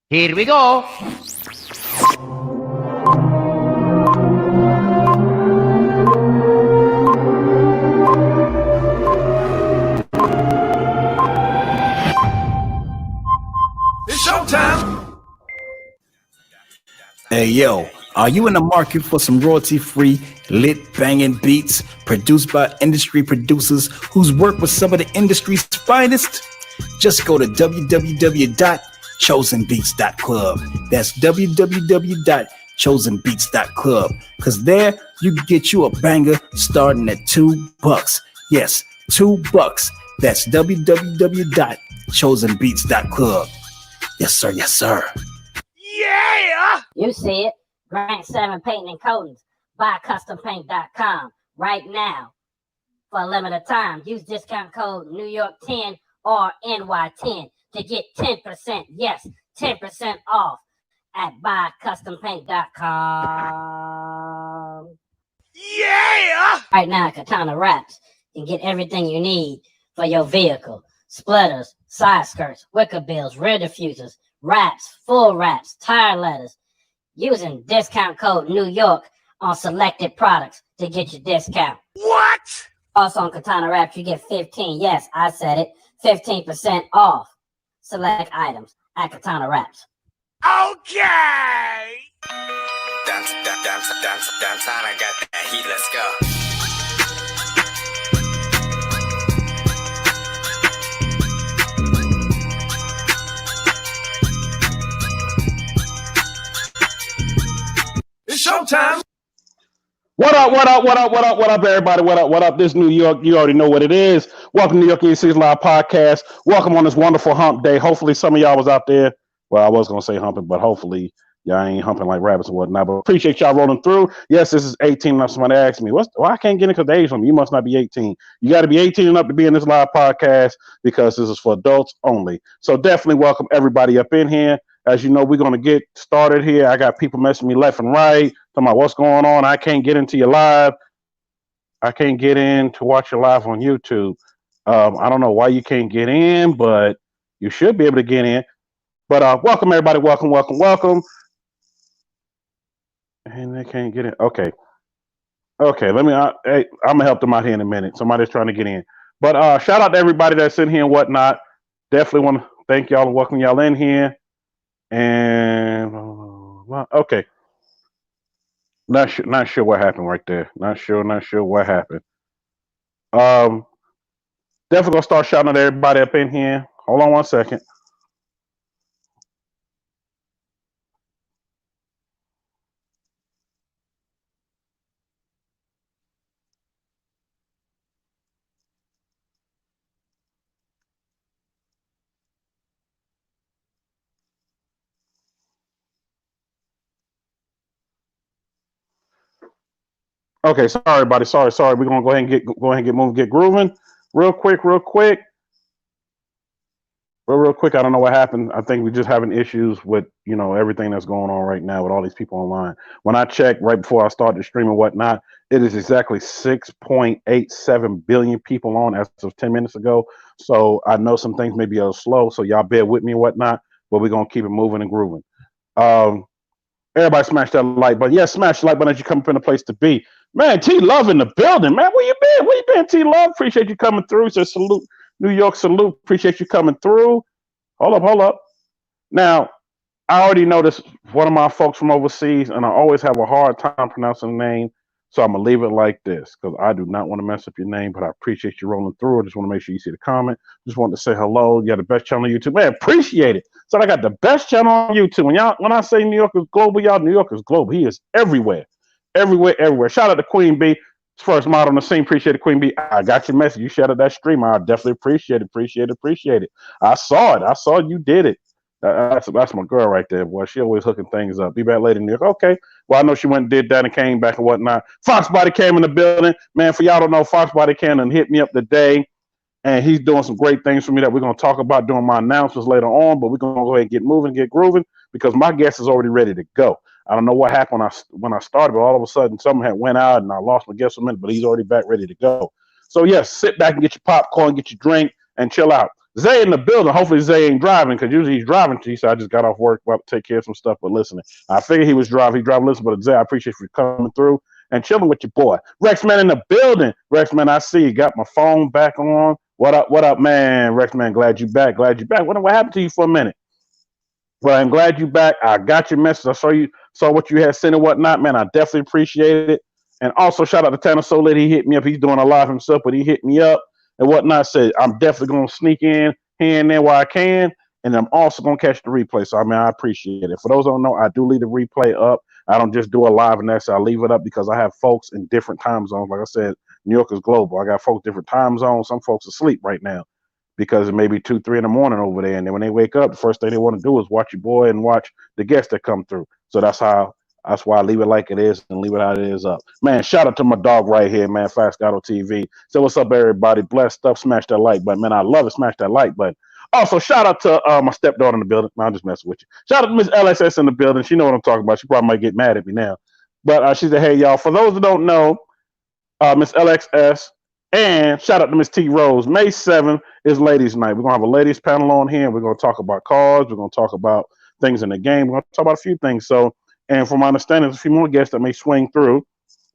Here we go. It's showtime. Hey yo, are you in the market for some royalty-free, lit banging beats produced by industry producers whose work with some of the industry's finest? Just go to www.chosenbeats.club. That's www.chosenbeats.club. Cause there you can get you a banger starting at $2. Yes, $2. That's www.chosenbeats.club. Yes, sir. Yes, sir. Yeah! You see it. Grant 7 Painting and Coatings. Buy CustomPaint.com right now. For a limited time, use discount code NewYork10 or NY10 to get 10%. Yes, 10% off at BuyCustomPaint.com. Yeah! Right now, Katana Wraps can get everything you need for your vehicle. Splitters, side skirts, wicker bills, rear diffusers, wraps, full wraps, tire letters. Using discount code New York on selected products to get your discount. What? Also on Katana Wraps, you get 15, yes, I said it, 15% off select items at Katana Wraps. Okay! Dance, I got that heat, let's go. It's showtime. What up, everybody? What up? This New York, you already know what it is. Welcome to New York in Your City's live podcast. Welcome on this wonderful hump day. Hopefully some of y'all was out there. Well, I was going to say humping, but hopefully y'all ain't humping like rabbits and whatnot. But appreciate y'all rolling through. Yes, this is 18 and up. Somebody asked me, why I can't get in because the age limit? You must not be 18. You got to be 18 and up to be in this live podcast because this is for adults only. So definitely welcome everybody up in here. As you know, we're going to get started here. I got people messaging me left and right, talking about what's going on. I can't get into your live. I can't get in to watch your live on YouTube. I don't know why you can't get in, but you should be able to get in. But welcome, everybody. Welcome. And they can't get in. Okay. Let me. Hey, I'm gonna help them out here in a minute. Somebody's trying to get in. But shout out to everybody that's in here and whatnot. Definitely want to thank y'all and welcome y'all in here. And okay, not sure what happened right there. Not sure what happened. Definitely gonna start shouting at everybody up in here. Hold on one second. Okay, sorry, everybody. Sorry. We're gonna go ahead and get moving, get grooving, real quick. Real quick. I don't know what happened. I think we're just having issues with everything that's going on right now with all these people online. When I checked right before I started the stream and whatnot, it is exactly 6.87 billion people on as of 10 minutes ago. So I know some things may be a little slow. So y'all bear with me and whatnot, but we're gonna keep it moving and grooving. Everybody smash that like button. Yeah, smash the like button as you come up in the place to be. Man, T Love in the building, man. Where you been, T Love? Appreciate you coming through. So salute, New York, salute. Appreciate you coming through. Hold up. Now, I already noticed one of my folks from overseas, and I always have a hard time pronouncing the name. So I'm gonna leave it like this because I do not want to mess up your name, but I appreciate you rolling through. I just want to make sure you see the comment. Just wanted to say hello. You got the best channel on YouTube. Man, appreciate it. So I got the best channel on YouTube. When I say New York is global, y'all, New York is global. He is everywhere. Shout out to Queen B. First model on the scene. Appreciate it, Queen B. I got your message. You shared that stream. I definitely appreciate it. I saw it. You did it. That's my girl right there, boy. She always hooking things up. Be back later, New York. Okay. Well, I know she went and did that and came back and whatnot. Foxbody came in the building. Man, for y'all don't know, Foxbody came and hit me up today. And he's doing some great things for me that we're going to talk about during my announcements later on. But we're going to go ahead and get moving, get grooving, because my guest is already ready to go. I don't know what happened when I started, but all of a sudden something had went out and I lost my guest for a minute, but he's already back ready to go. So yes, sit back and get your popcorn, get your drink, and chill out. Zay in the building. Hopefully Zay ain't driving because usually he's driving. He said I just got off work, about to take care of some stuff, but listening. I figured he was driving. He driving, listening. But Zay, I appreciate you coming through and chilling with your boy. Rexman in the building. Rexman, I see you got my phone back on. What up? What up, man? Rexman, glad you back. Glad you back. What happened to you for a minute? Well, I'm glad you back. I got your message. I saw what you had sent and whatnot, man. I definitely appreciate it. And also shout out to Tanner Solet. He hit me up. He's doing a live himself, but he hit me up and whatnot. Said I'm definitely gonna sneak in here and there while I can, and I'm also gonna catch the replay. So I appreciate it. For those who don't know, I do leave the replay up. I don't just do a live and that's I leave it up because I have folks in different time zones. Like I said, New York is global. I got folks different time zones. Some folks asleep right now because it may be 2, 3 in the morning over there. And then when they wake up, the first thing they want to do is watch your boy and watch the guests that come through. So that's why I leave it like it is and leave it how it is up. Man, shout out to my dog right here, man, Fascato TV. So what's up, everybody? Blessed stuff. Smash that like button. Man, I love it. Smash that like button. Also, shout out to my stepdaughter in the building. No, I'm just messing with you. Shout out to Miss LSS in the building. She know what I'm talking about. She probably might get mad at me now. But she said, hey, y'all, for those that don't know, Miss LXS, and shout out to Miss T Rose. May 7th is ladies' night. We're going to have a ladies panel on here. And we're going to talk about cards. We're going to talk about things in the game. We're going to talk about a few things. So, and from my understanding, there's a few more guests that may swing through,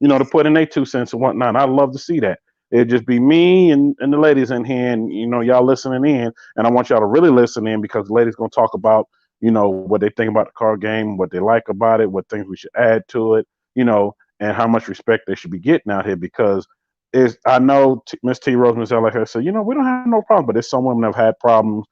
to put in their 2 cents and whatnot. I'd love to see that. It'd just be me and the ladies in here and, y'all listening in. And I want y'all to really listen in because the ladies going to talk about, what they think about the card game, what they like about it, what things we should add to it, and how much respect they should be getting out here because I know Miss T Rose, Miss L, like her said, we don't have no problem, but there's some women that have had problems,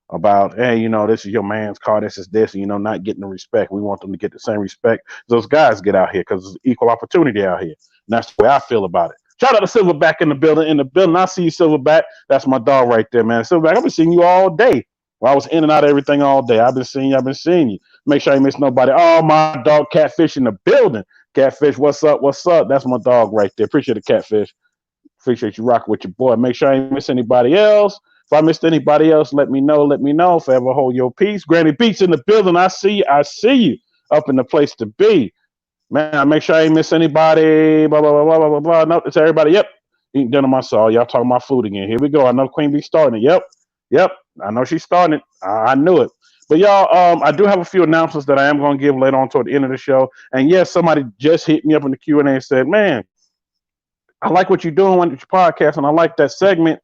about, hey, this is your man's car, this is this, and, not getting the respect. We want them to get the same respect those guys get out here because it's equal opportunity out here. And that's the way I feel about it. Shout out to Silverback in the building. I see you, Silverback. That's my dog right there, man. Silverback, I've been seeing you all day. Well, I was in and out of everything all day. I've been seeing you. Make sure you miss nobody. Oh, my dog, Catfish in the building. Catfish, what's up? What's up? That's my dog right there. Appreciate it, Catfish. Appreciate you rocking with your boy. Make sure I ain't miss anybody else. If I missed anybody else, let me know. Forever hold your peace. Granny Beats in the building. I see you. Up in the place to be. Man, make sure I ain't miss anybody. Blah, blah, blah, blah, blah, blah. No, it's everybody. Yep. Eating dinner my soul. Y'all talking about food again. Here we go. I know Queen Bee starting it. Yep. I know she's starting it. I knew it. But y'all, I do have a few announcements that I am going to give later on toward the end of the show. And yes, somebody just hit me up in the Q&A and said, man, I like what you're doing with your podcast, and I like that segment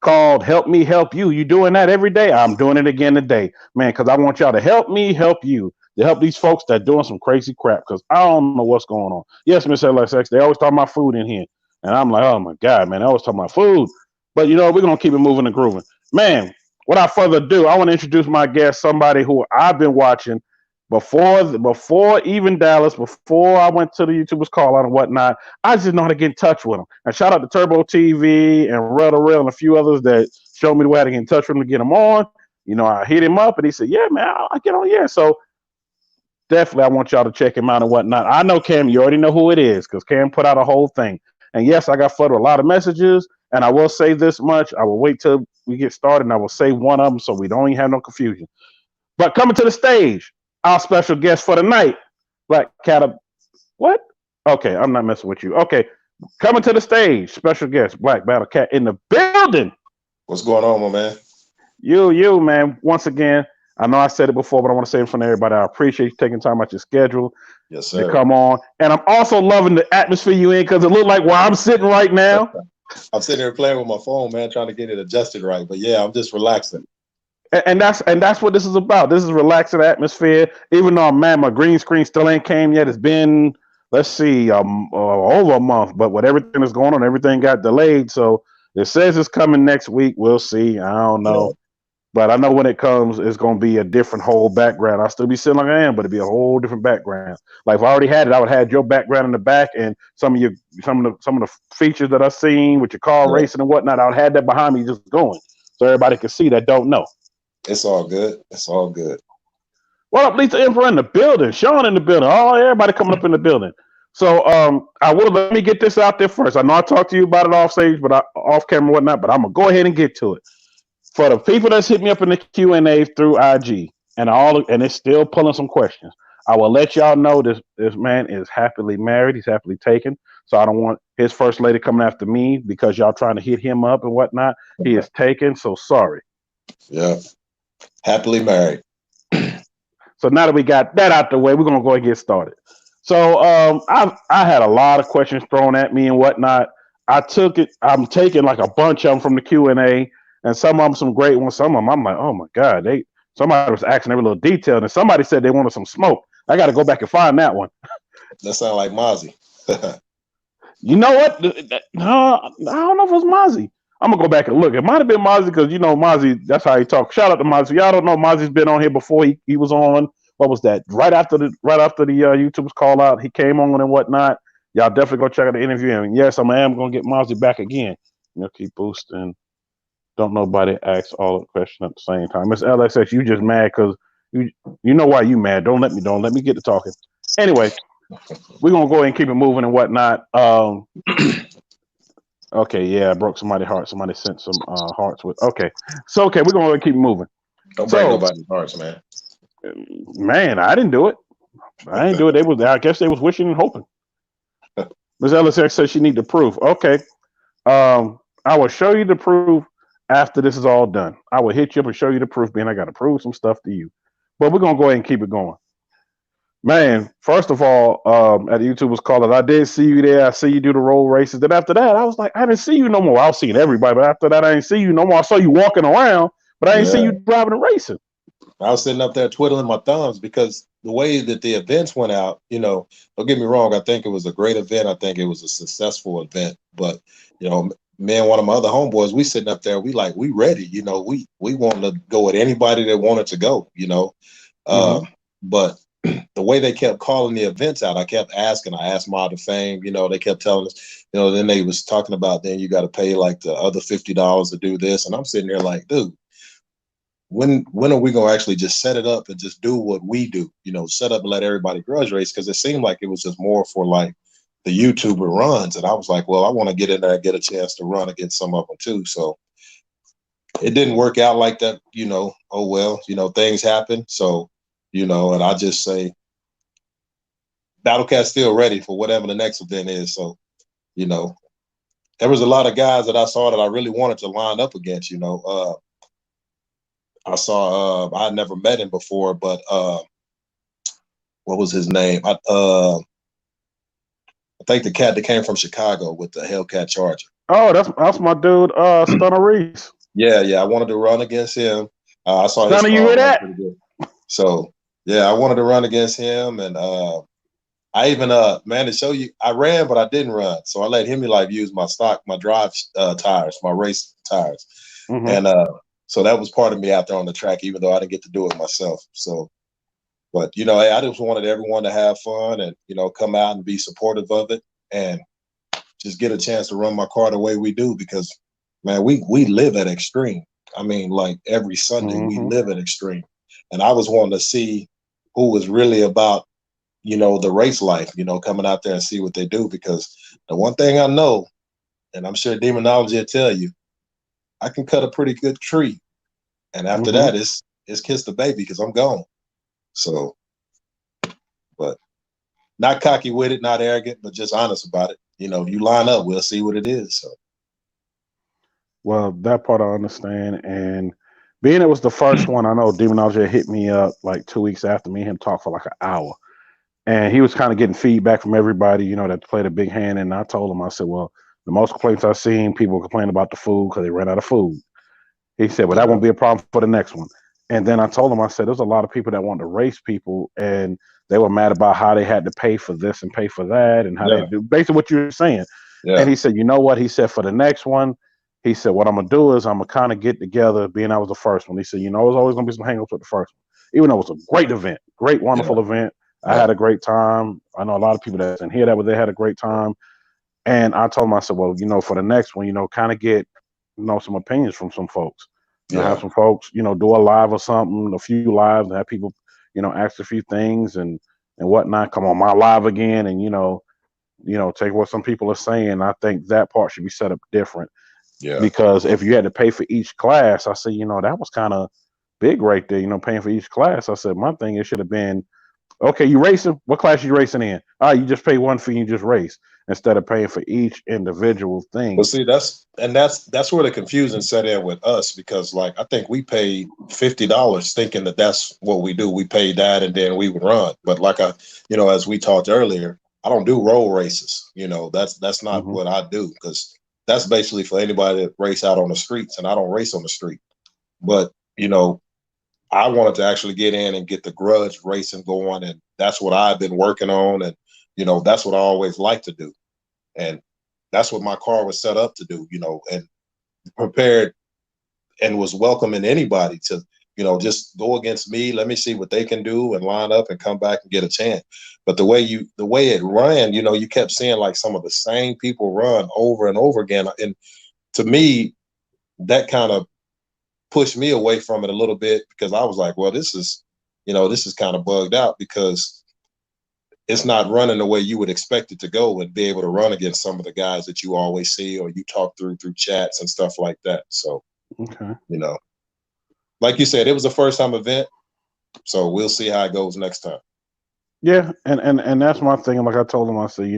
called Help Me Help You. You doing that every day? I'm doing it again today, man, because I want y'all to help me help you, to help these folks that doing some crazy crap, because I don't know what's going on. Yes, Miss LSX, they always talk about food in here. And I'm like, oh, my God, man, they always talk about food. But, we're going to keep it moving and grooving. Man, without further ado, I want to introduce my guest, somebody who I've been watching before even Dallas, before I went to the YouTubers call out and whatnot. I just know how to get in touch with them. And shout out to Turbo TV and Red Rail and a few others that showed me the way to get in touch with him to get him on. I hit him up and he said, yeah, man, I'll get on. Yeah. So definitely I want y'all to check him out and whatnot. I know Cam, you already know who it is because Cam put out a whole thing. And yes, I got flooded with a lot of messages. And I will say this much. I will wait till we get started and I will say one of them so we don't even have no confusion. But coming to the stage, our special guest for the night, Black Cat. What? Okay, I'm not messing with you. Okay, coming to the stage, special guest, Black Battle Cat in the building. What's going on, my man? You, man. Once again, I know I said it before, but I want to say it in front of everybody. I appreciate you taking time out your schedule to come on. And I'm also loving the atmosphere you in because it looked like where I'm sitting right now. I'm sitting here playing with my phone, man, trying to get it adjusted right. But yeah, I'm just relaxing. And that's what this is about. This is relaxing atmosphere. Even though, man, my green screen still ain't came yet. It's been, let's see, over a month. But with everything that's going on, everything got delayed. So it says it's coming next week. We'll see. I don't know. Yeah. But I know when it comes, it's going to be a different whole background. I'll still be sitting like I am, but it'll be a whole different background. Like if I already had it, I would have had your background in the back and some of the features that I've seen with your car racing and whatnot. I would have that behind me just going. So everybody can see that don't know. It's all good. It's all good. What up, Lisa Emperor in the building? Sean in the building. Oh, everybody coming up in the building. So let me get this out there first. I know I talked to you about it off stage, but off camera and whatnot, but I'm going to go ahead and get to it. For the people that's hit me up in the Q&A through IG and it's still pulling some questions, I will let y'all know this man is happily married. He's happily taken. So I don't want his first lady coming after me because y'all trying to hit him up and whatnot. He is taken. So sorry. Yeah. Happily married. So now that we got that out the way, we're gonna go and get started. So I had a lot of questions thrown at me and whatnot. I'm taking like a bunch of them from the Q&A, and some of them some great ones. Some of them I'm like, oh my god, somebody was asking every little detail, and somebody said they wanted some smoke. I got to go back and find that one. That sound like Mozzie. You know what? No, I don't know if it was Mozzie. I'm gonna go back and look. It might have been Mozzie because you know Mozzie. That's how he talks. Shout out to Mozzie. Y'all don't know Mozzie's been on here before. He was on. What was that? Right after the YouTubers call out, he came on and whatnot. Y'all definitely go check out the interview. And yes, I am gonna get Mozzie back again. You know, keep boosting. Don't nobody ask all the questions at the same time. Miss LXX, you just mad because you know why you mad. Don't let me get to talking. Anyway, we're gonna go ahead and keep it moving and whatnot. Okay, yeah, I broke somebody's heart. Somebody sent some hearts with. Okay, so we're gonna go ahead and keep moving. Don't break nobody's hearts, man. Man, I didn't do it. I didn't do it. I guess they was wishing and hoping. Ms. LSX says she need the proof. Okay, I will show you the proof after this is all done. I will hit you up and show you the proof. Man, I got to prove some stuff to you. But we're gonna go ahead and keep it going. Man, first of all, at the YouTubers call it, I did see you there. I see you do the roll races. Then after that, I was like, I didn't see you no more. I was seeing everybody, but after that, I didn't see you no more. I saw you walking around, but I didn't see you driving and racing. I was sitting up there twiddling my thumbs because the way that the events went out, you know, don't get me wrong. I think it was a great event. I think it was a successful event. But, you know, me and one of my other homeboys, we sitting up there, we ready. You know, we wanted to go with anybody that wanted to go, you know. But the way they kept calling the events out, I kept asking. I asked Mod of Fame, you know, they kept telling us, you know, then they was talking about then you got to pay like the other $50 to do this. And I'm sitting there like, dude, when are we gonna actually just set it up and just do what we do? You know, set up and let everybody grudge race, because it seemed like it was just more for like the YouTuber runs. And I was like, well, I want to get in there and get a chance to run against some of them too. So it didn't work out like that, you know. Oh well, you know, things happen. So, you know, and I just say BattleCat's still ready for whatever the next event is. So, you know, there was a lot of guys that I saw that I really wanted to line up against, you know. I saw I never met him before, but what was his name? I think the cat that came from Chicago with the Hellcat Charger. Oh, that's my dude, Stunner Reese. Yeah, I wanted to run against him. I saw his Stunner, you hear that? pretty good. So yeah, I wanted to run against him, and I even man, to show you, I ran, but I didn't run. So I let him like use my drive tires, my race tires, and so that was part of me out there on the track, even though I didn't get to do it myself. So, but you know, I just wanted everyone to have fun and, you know, come out and be supportive of it and just get a chance to run my car the way we do, because man, we live at Extreme. I mean, like every Sunday we live at Extreme, and I was wanting to see who was really about, you know, the race life, you know, coming out there and see what they do, because the one thing I know, and I'm sure Demonology will tell you, I can cut a pretty good tree, and after that, it's kiss the baby, because I'm gone. So, but not cocky with it, not arrogant, but just honest about it. You know, you line up, we'll see what it is. So, well, that part I understand, and being it was the first one, I know Demonology hit me up like 2 weeks after me and him talk for like an hour, and he was kind of getting feedback from everybody, you know, that played a big hand. And I told him, I said, well, the most complaints I've seen, people complain about the food because they ran out of food. He said, well, that won't be a problem for the next one. And then I told him, I said, there's a lot of people that want to race people, and they were mad about how they had to pay for this and pay for that, and how they do basically what you're saying. And he said, you know what? He said, for the next one, he said, what I'm going to do is I'm going to kind of get together, being I was the first one. He said, you know, there's always going to be some hangups with the first one, even though it was a great event, great, wonderful event. I had a great time. I know a lot of people that didn't hear that, but they had a great time. And I told him, I said, well, you know, for the next one, you know, kind of get, you know, some opinions from some folks. You know, have some folks, you know, do a live or something, a few lives, and have people, you know, ask a few things and whatnot. Come on my live again, and you know, take what some people are saying. I think that part should be set up different. Yeah. Because if you had to pay for each class, I said, you know, that was kind of big right there. You know, paying for each class. I said, my thing, it should have been Okay, you racing? What class you racing in? You just pay one fee and you just race instead of paying for each individual But thing. see, that's where the confusion set in with us because, like, I think we paid $50 thinking that that's what we do. We paid that and then we would run. But like as we talked earlier, I don't do road races. That's not Hmm. what I do because that's basically for anybody that race out on the streets, and I don't race on the street. But I wanted to actually get in and get the grudge racing going, and that's what I've been working on, and that's what I always like to do, and that's what my car was set up to do, and prepared and was welcoming anybody to, just go against me. Let me see what they can do and line up and come back and get a chance. But the way it ran, you kept seeing like some of the same people run over and over again, and to me, that kind of pushed me away from it a little bit because I was like, well, this is kind of bugged out because it's not running the way you would expect it to go and be able to run against some of the guys that you always see or you talk through chats and stuff like that. So, Okay. Like you said, it was a first time event. So we'll see how it goes next time. Yeah, and that's my thing. Like I told him, I said,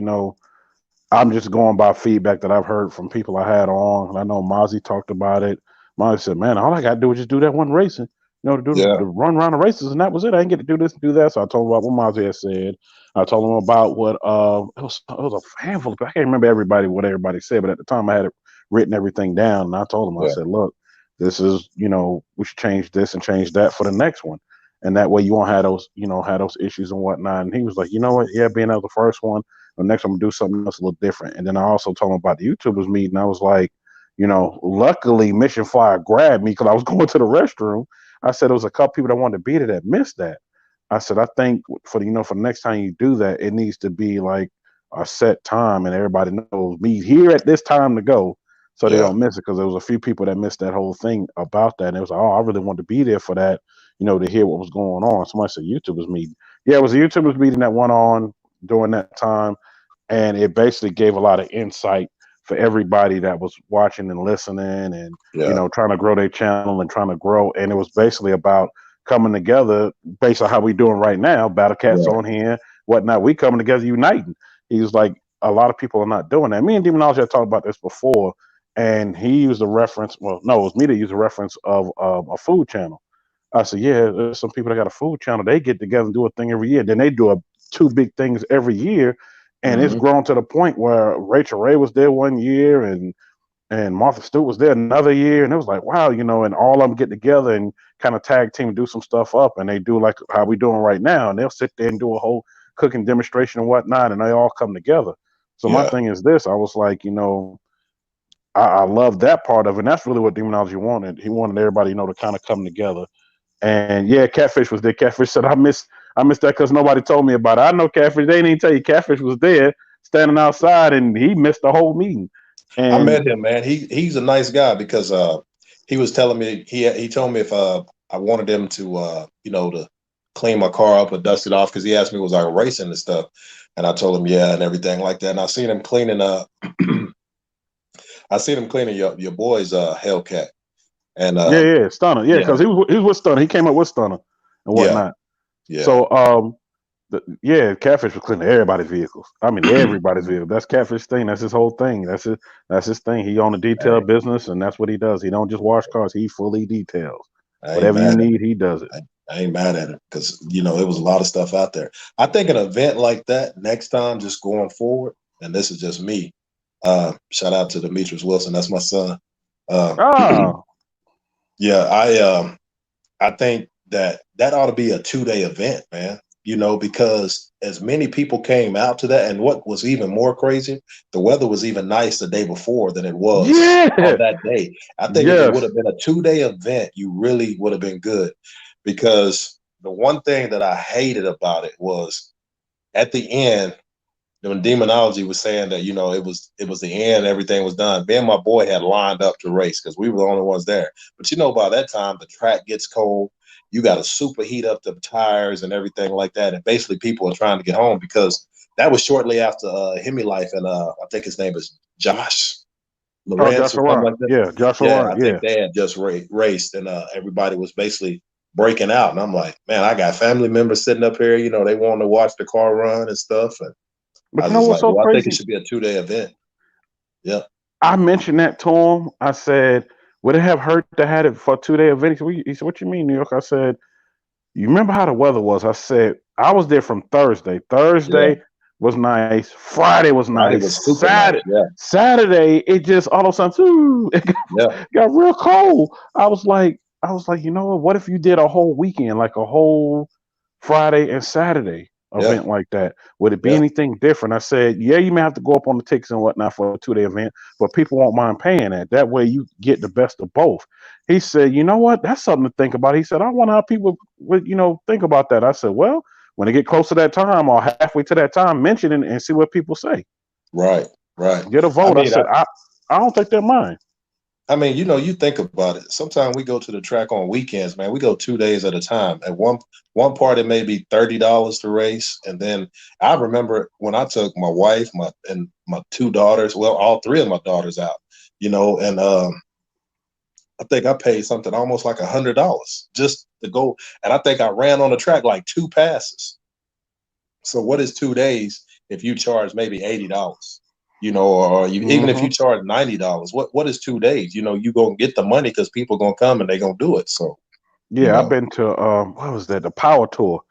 I'm just going by feedback that I've heard from people I had on. And I know Mozzie talked about it. Mozzie said, "Man, all I got to do is just do that one racing, to do Yeah. the run around the races, and that was it. I didn't get to do this and do that." So I told him about what Mozzie had said. I told him about what it was a handful. I can't remember what everybody said, but at the time I had it written everything down. And I told him, I Yeah. said, "Look, this is we should change this and change that for the next one." And that way you won't have those issues and whatnot. And he was like, you know what? Yeah, being that was the first one, the next one I'm gonna do something else a little different. And then I also told him about the YouTubers meeting. I was like, luckily Mission Fire grabbed me because I was going to the restroom. I said there was a couple people that wanted to be there that missed that. I said I think for the next time you do that, it needs to be like a set time and everybody knows meet here at this time to go, so they Yeah. don't miss it. Because there was a few people that missed that whole thing about that, and it was like, oh, I really wanted to be there for that, to hear what was going on. Somebody said YouTubers meeting. Yeah, it was a YouTubers meeting that went on during that time, and it basically gave a lot of insight for everybody that was watching and listening and Yeah. trying to grow their channel and trying to grow. And it was basically about coming together based on how we doing right now. Battlecat's Yeah. on here, whatnot. We coming together, uniting. He was like, a lot of people are not doing that. Me and Demonology had talked about this before, and he used a reference. Well, no, it was me that used a reference of a food channel. I said, yeah, there's some people that got a food channel. They get together and do a thing every year. Then they do two big things every year, and it's Mm-hmm. grown to the point where Rachel Ray was there one year, and Martha Stewart was there another year, and it was like, wow, and all of them get together and kind of tag team and do some stuff up, and they do like how we doing right now, and they'll sit there and do a whole cooking demonstration and whatnot, and they all come together. So my Yeah. thing is this: I was like, I love that part of it, and that's really what Demonology wanted. He wanted everybody, to kind of come together. And yeah, Catfish was there. Catfish said, I missed that because nobody told me about it. I know Catfish. They didn't even tell you Catfish was there standing outside, and he missed the whole meeting. I And met him, man. He's a nice guy because he was telling me he told me if I wanted him to to clean my car up or dust it off because he asked me was I racing and stuff, and I told him yeah and everything like that. And I seen him cleaning your boy's Hellcat and yeah, Stunner, yeah, yeah because he was with Stunner. He came up with Stunner and yeah whatnot. yeah So Catfish was cleaning everybody's vehicles. I mean, everybody's vehicle. That's Catfish thing. That's his whole thing. That's his thing. He own a detail hey, business, and that's what he does. He don't just wash cars. He fully details. I ain't Whatever you mad at him. need, he does it. I ain't mad at him because it was a lot of stuff out there. I think an event like that next time, just going forward, and this is just me. Shout out to Demetrius Wilson. That's my son. Ah, Yeah, I think that ought to be a 2-day event, man. Because as many people came out to that, and what was even more crazy, the weather was even nice the day before than it was yeah, on that day. I think if it would yes. have been a 2-day event, you really would have been good. Because the one thing that I hated about it was at the end, when Demonology was saying that it was the end, everything was done. Me and my boy had lined up to race because we were the only ones there. But by that time the track gets cold. You got to super heat up the tires and everything like that. And basically, people are trying to get home because that was shortly after Hemi Life and I think his name is Josh Oh, Lawrence or Joshua something Lawrence. like that. Yeah, Joshua Yeah, I Lawrence. think Yeah. they had just raced, and everybody was basically breaking out, and I'm like, man, I got family members sitting up here, they want to watch the car run and stuff, and But I you was know just what's like, so well, I think it crazy? should be a 2-day event. Yeah. I mentioned that to him. I said, would it have hurt to have it for a 2-day event? He said, what you mean, New York? I said, you remember how the weather was? I said, I was there from Thursday. Yeah. Thursday was nice. Friday was Friday nice. was super nice. Yeah. Saturday, it just all of a sudden, it Yeah. got real cold. I was like, you know what if you did a whole weekend, like a whole Friday and Saturday Yeah. event like that? Would it be Yeah. anything different? I said, yeah, you may have to go up on the tickets and whatnot for a 2-day event, but people won't mind paying that. That way you get the best of both. He said, you know what? That's something to think about. He said, I wonder how people would, think about that. I said, well, when they get close to that time or halfway to that time, mention it and see what people say. Right. Right. Get a I vote. I mean, said, I don't think they're mine. you think about it. Sometimes we go to the track on weekends, man. We go 2 days at a time. At one part, it may be $30 to race, and then I remember when I took my wife, and my 2 daughters. Well, all 3 of my daughters out. And I think I paid something almost like $100 just to go, and I think I ran on the track like 2 passes. So what is 2 days if you charge maybe $80? Or even if you charge $90, what is 2 days? You gonna get the money because people gonna come and they gonna do it. So Yeah, I've been to what was that? The Power Tour.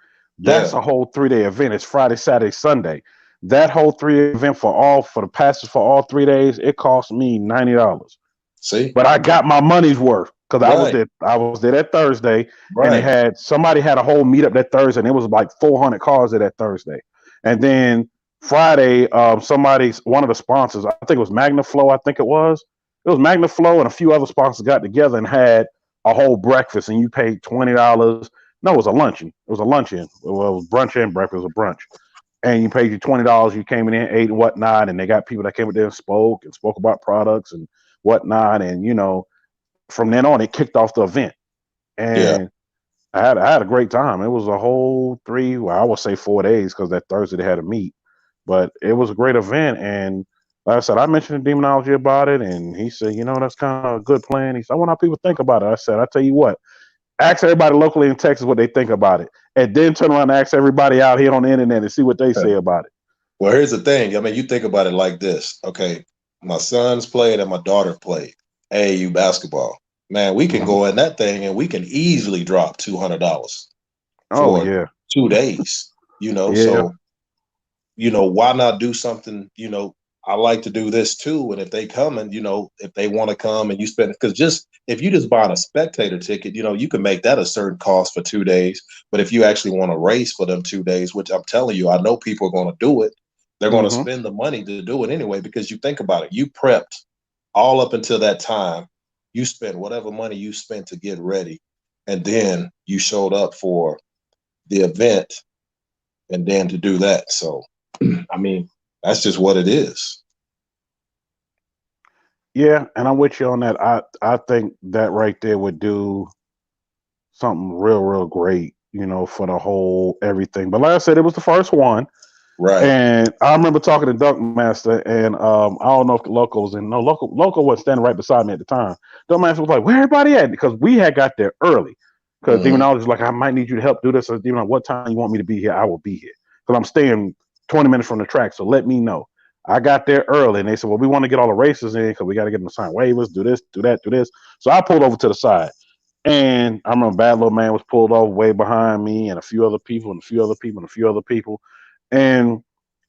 That's yeah. a whole 3-day event. It's Friday, Saturday, Sunday. That whole 3 event for the passes for all 3 days, it cost me $90. See, But I got my money's worth because I was right, there. I was there that Thursday, and right, somebody had a whole meetup that Thursday, and it was like 400 cars there that Thursday. And then Friday, one of the sponsors, I think it was MagnaFlow. I think it was MagnaFlow, and a few other sponsors got together and had a whole breakfast, and you paid $20. No, it was a luncheon. It was a luncheon. Well, it was brunch and breakfast. It was a brunch, and you paid you $20. You came in, ate and whatnot, and they got people that came up there and spoke about products and whatnot, and from then on, it kicked off the event, yeah, and I had a great time. It was a whole 3, well, I would say 4 days because that Thursday they had a meet, but it was a great event. And like I said, I mentioned the demonology about it, and he said, that's kind of a good plan. He said, I wonder how people think about it. I said, I tell you what, ask everybody locally in Texas what they think about it, and then turn around and ask everybody out here on the internet and see what they say about it. Well, here's the thing. I mean, you think about it like this. Okay, my sons played and my daughter played AAU basketball. Man, we can go in that thing and we can easily drop $200 Oh for yeah, 2 days. yeah. So why not do something? I like to do this too. And if they come and if they want to come and you spend, because if you just buy a spectator ticket, you can make that a certain cost for 2 days. But if you actually want to race for them 2 days, which I'm telling you, I know people are going to do it. They're going to spend the money to do it anyway, because you think about it, you prepped all up until that time. You spent whatever money you spent to get ready, and then you showed up for the event, and then to do that. So, I mean, that's just what it is. Yeah, and I'm with you on that. I think that right there would do something real, real great, for the whole everything. But like I said, it was the first one. Right. And I remember talking to Dunkmaster, and I don't know if the Loco was in. No, Loco was standing right beside me at the time. Dunkmaster was like, "Where everybody at?" Because we had got there early. Because Demonology was like, "I might need you to help do this." So Demon, what time you want me to be here? I will be here because I'm staying 20 minutes from the track. So let me know. I got there early, and they said, "Well, we want to get all the races in because we got to get them to sign waivers, do this, do that, do this." So I pulled over to the side, and I remember Bad Little Man was pulled over way behind me, and a few other people, and a few other people, and a few other people, and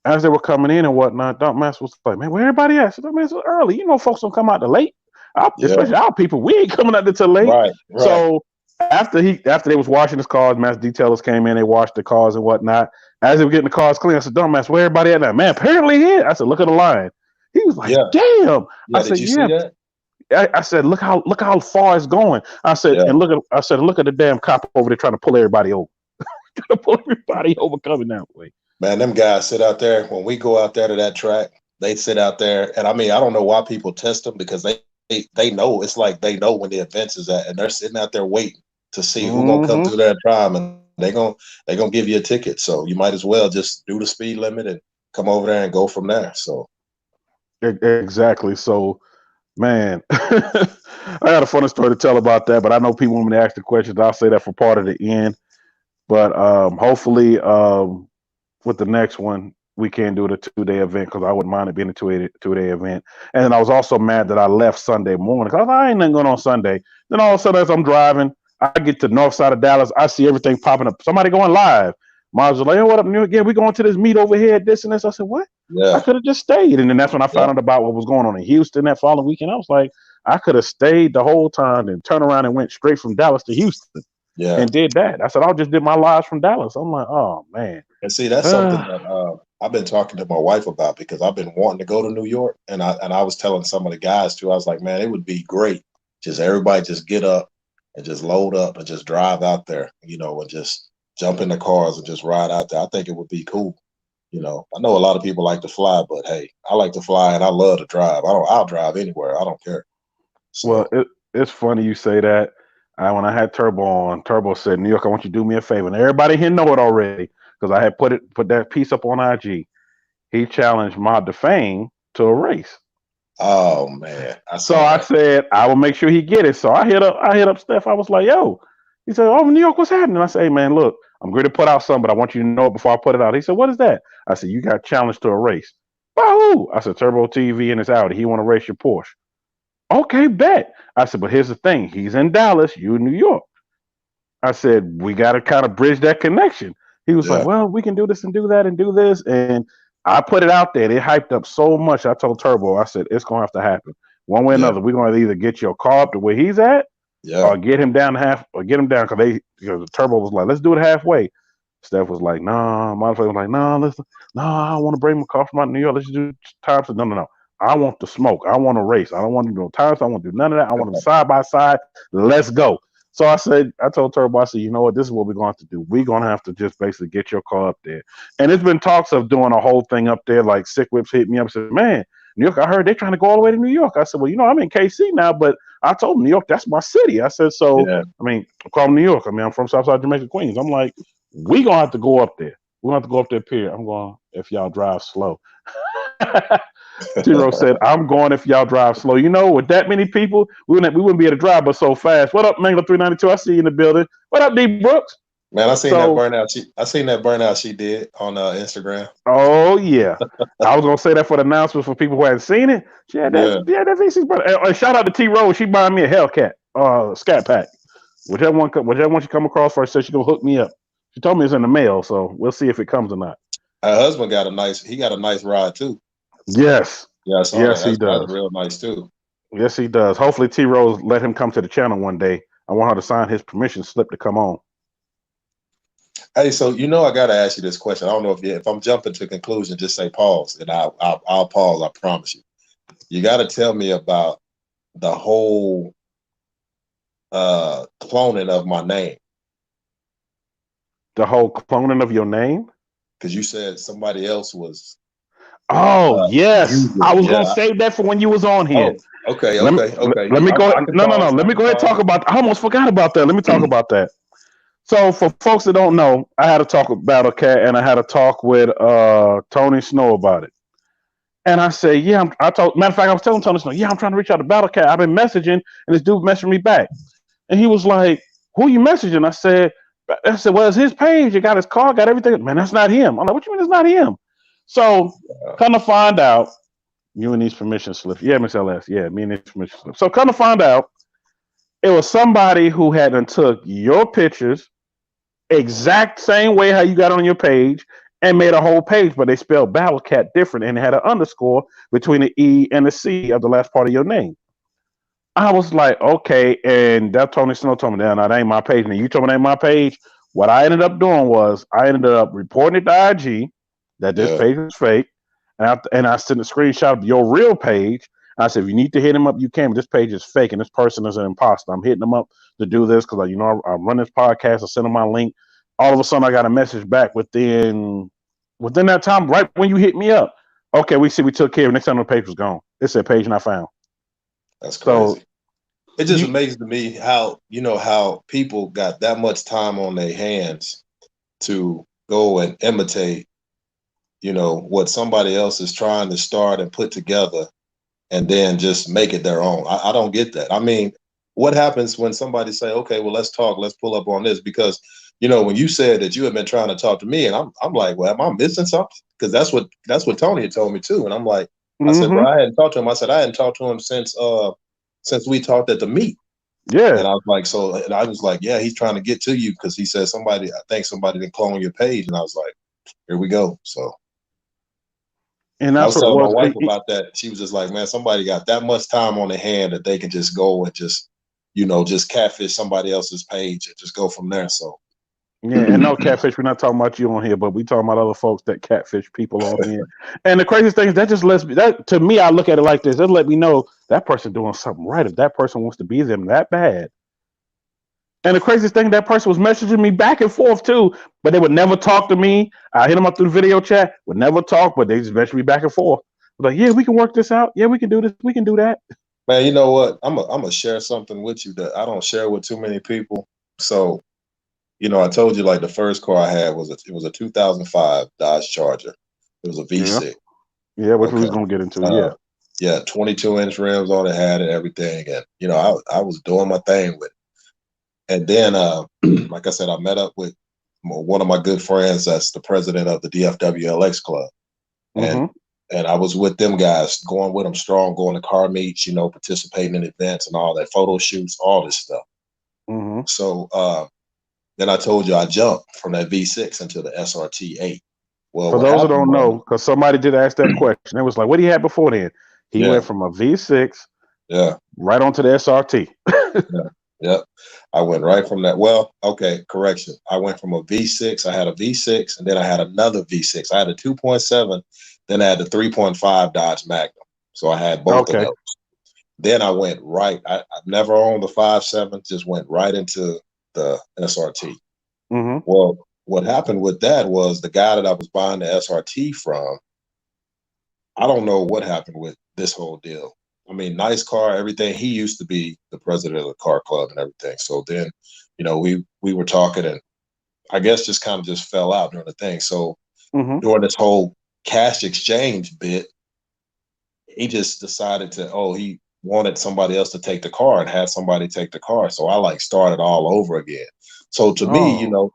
as they were coming in and whatnot, Dunkmaster was like, "Man, where everybody at?" I said, "Man, it's early. Folks don't come out till late. Especially our people. We ain't coming out till late." Right. So after they was washing his cars, master detailers came in, they washed the cars and whatnot. As they were getting the cars clean, I said, "Dunkmaster, where everybody at now?" "Man, apparently here." I said, "Look at the line." He was like, Yeah. "Damn." I Yeah. said, Did you "Yeah." see that? I said, look how far it's going. I said, Yeah. and look at the damn cop over there trying to pull everybody over. Trying to pull everybody over coming that way. Man, them guys sit out there. When we go out there to that track, they sit out there. And I mean, I don't know why people test them, because they know. It's like they know when the events is at, and they're sitting out there waiting to see who's gonna come through that time, and they're gonna give you a ticket. So you might as well just do the speed limit and come over there and go from there. So Exactly. So Man, I got a funny story to tell about that, but I know people want me to ask the questions. I'll say that for part of the end. But hopefully, with the next one, we can do the 2-day event because I wouldn't mind it being a two-day event. And then I was also mad that I left Sunday morning because I ain't nothing going on Sunday. Then all of a sudden, as I'm driving, I get to the north side of Dallas. I see everything popping up. Somebody going live. Miles was like, "Hey, what up, New York? Yeah, we going to this meet over here, this and this." I said, "What? I Yeah, could have just stayed." And then that's when I yeah, found out about what was going on in Houston that following weekend. I was like, I could have stayed the whole time and turned around and went straight from Dallas to Houston yeah. and did that. I said, I just did my lives from Dallas. I'm like, oh man. And see, that's something that I've been talking to my wife about because I've been wanting to go to New York, and I was telling some of the guys too. I was like, man, it would be great. Just everybody just get up and just load up and just drive out there, and just jump in the cars and just ride out there. I think it would be cool. I know a lot of people like to fly, but hey, I like to fly and I love to drive. I'll drive anywhere. I don't care. Well, So it's funny you say that. When I had Turbo on, Turbo said, "New York, I want you to do me a favor." And everybody here know it already because I had put that piece up on IG. He challenged Mod Defame to a race. oh man, I So saw I that. said I will make sure he get it. So I hit up Steph. I was like, "Yo," he said, "Oh, New York, what's happening?" I said, "Hey man, look, I'm going to put out something, but I want you to know it before I put it out." He said, "What is that?" I said, "You got challenged to a race." By who? I said, "Turbo TV and his Audi. He want to race your Porsche." Okay, bet. I said, "But here's the thing. He's in Dallas. You in New York." I said, "We got to kind of bridge that connection." He was like, Yeah, "Well, we can do this and do that and do this." And I put it out there. They hyped up so much. I told Turbo, I said, "It's going to have to happen. One way or yeah, another. We're going to either get your car up to where he's at yeah. or get him down or get him down." Because Turbo was like, "Let's do it halfway." Steph was like, "Nah." Modified was like, "Nah, listen, nah, I don't want to bring my car from out New York. Let's just do time." No, no, no. I want the smoke. I want to race. I don't want to do no times. I want to do none of that. I want them side by side. Let's go. So I told Turbo, I said, "You know what? This is what we're going to have to do. We're going to have to just basically get your car up there." And it's been talks of doing a whole thing up there. Like Sick Whips hit me up and said, "Man, New York, I heard they're trying to go all the way to New York." I said, "Well, I'm in KC now, but I told them New York, that's my city." I said, "So, Yeah. I call them New York. I'm from Southside Jamaica, Queens." I'm like, "We gonna have to go up there. We're gonna have to go up there, period." I'm going if y'all drive slow. T-Row said, "I'm going if y'all drive slow." With that many people, we wouldn't be able to drive but so fast. What up, Mangler 392? I see you in the building. What up, D Brooks? Man, So, I seen that burnout she did on Instagram. oh yeah. I was gonna say that for the announcements for people who hadn't seen it. Yeah. That VC's brother. Shout out to T-Row. She buying me a Hellcat, scat pack. Whichever one she come across first, said she gonna hook me up. She told me it's in the mail, so we'll see if it comes or not. Her husband got a nice ride too. Yes, Yeah, I saw that. yes, he That's does. real nice too. Yes, he does. Hopefully, T Rose let him come to the channel one day. I want her to sign his permission slip to come on. Hey, so I got to ask you this question. I don't know if I'm jumping to conclusion, just say pause, and I'll pause. I promise you. You got to tell me about the whole cloning of my name, The whole cloning of your name. because you said somebody else was Oh yes, I using. was gonna Yeah. save that for when you was on here. Oh, okay, Let me okay, okay. let me go. I can No, no, no. pause. Let I me can go ahead and talk pause. about. I almost forgot about that. Let me talk about that. So for folks that don't know, I had a talk with BattleCat and I had a talk with Tony Snow about it. And I said, yeah, matter of fact, I was telling Tony Snow, yeah, I'm trying to reach out to BattleCat. I've been messaging and this dude messaging me back. And he was like, who you messaging? I said, well, it's his page. It got his car, got everything. Man, that's not him. I'm like, what you mean it's not him? So come to find out, you and these permission slips. Yeah, Miss LS. Yeah, me and these permission slips. So come to find out, it was somebody who had done took your pictures exact same way how you got on your page and made a whole page, but they spelled BattleCat different and it had an underscore between the E and the C of the last part of your name. I was like, okay, and that Tony Snow told me that ain't my page. And you told me that ain't my page. What I ended up doing was I ended up reporting it to IG that this Yeah. page is fake, and I sent a screenshot of your real page. I said, if you need to hit him up, you can. But this page is fake, and this person is an imposter. I'm hitting him up to do this because I run this podcast. I sent him my link. All of a sudden, I got a message back within that time, right when you hit me up. Okay, we took care of it. Next time the page was gone. It said page not found. That's So crazy. It just you amazes me how people got that much time on their hands to go and imitate, what somebody else is trying to start and put together, and then just make it their own. I don't get that. I mean, what happens when somebody say, okay, well, let's talk, let's pull up on this? Because, you know, when you said that you had been trying to talk to me, and I'm like, well, am I missing something? Because that's what Tony had told me too. And I'm like, I said, bro, I hadn't talked to him. I said, I hadn't talked to him since we talked at the meet. Yeah. And I was like, and I was like, yeah, he's trying to get to you because he said I think somebody didn't clone your page. And I was like, here we go. So. And I that's was what it telling my was. wife about that. She was just like, man, somebody got that much time on their hand that they can just go and just, you know, just catfish somebody else's page and just go from there. So, yeah, and no catfish. We're not talking about you on here, but we talking about other folks that catfish people on here. And the craziest thing is that just lets me, that to me, I look at it like this. It let me know that person doing something right. If that person wants to be them that bad. And the craziest thing, that person was messaging me back and forth too, but they would never talk to me. I hit them up through the video chat, would never talk, but they just messaged me back and forth. Like, yeah, we can work this out. Yeah, we can do this. We can do that. man, you know what? I'm gonna share something with you that I don't share with too many people. So, you know, I told you like the first car I had was a 2005 Dodge Charger. It was a V6. Yeah, which we Okay. was gonna get into. Yeah, 22-inch rims on it, had it, everything, and you know, I was doing my thing with it. And then, like I said, I met up with one of my good friends that's the president of the DFWLX Club. And I was with them guys, going with them strong, going to car meets, you know, participating in events and all that, photo shoots, all this stuff. So then I told you I jumped from that V6 into the SRT 8. Well, For what those who happened don't know, because somebody did ask that question, it was like, what he had before then? He went from a V6 right onto the SRT. Yep. I went right from that. Well, okay, correction. I went from a V6. I had a V6, and then I had another V6. I had a 2.7, then I had the 3.5 Dodge Magnum. So I had both of those. Then I went right. I never owned the 5.7, just went right into the SRT. Well, what happened with that was the guy that I was buying the SRT from, I don't know what happened with this whole deal. I mean, nice car, everything. He used to be the president of the car club and everything. So then, you know, we were talking, and I guess just kind of just fell out during the thing. So during this whole cash exchange bit, he just decided he wanted somebody else to take the car and had somebody take the car. So I like started all over again. So to me, you know,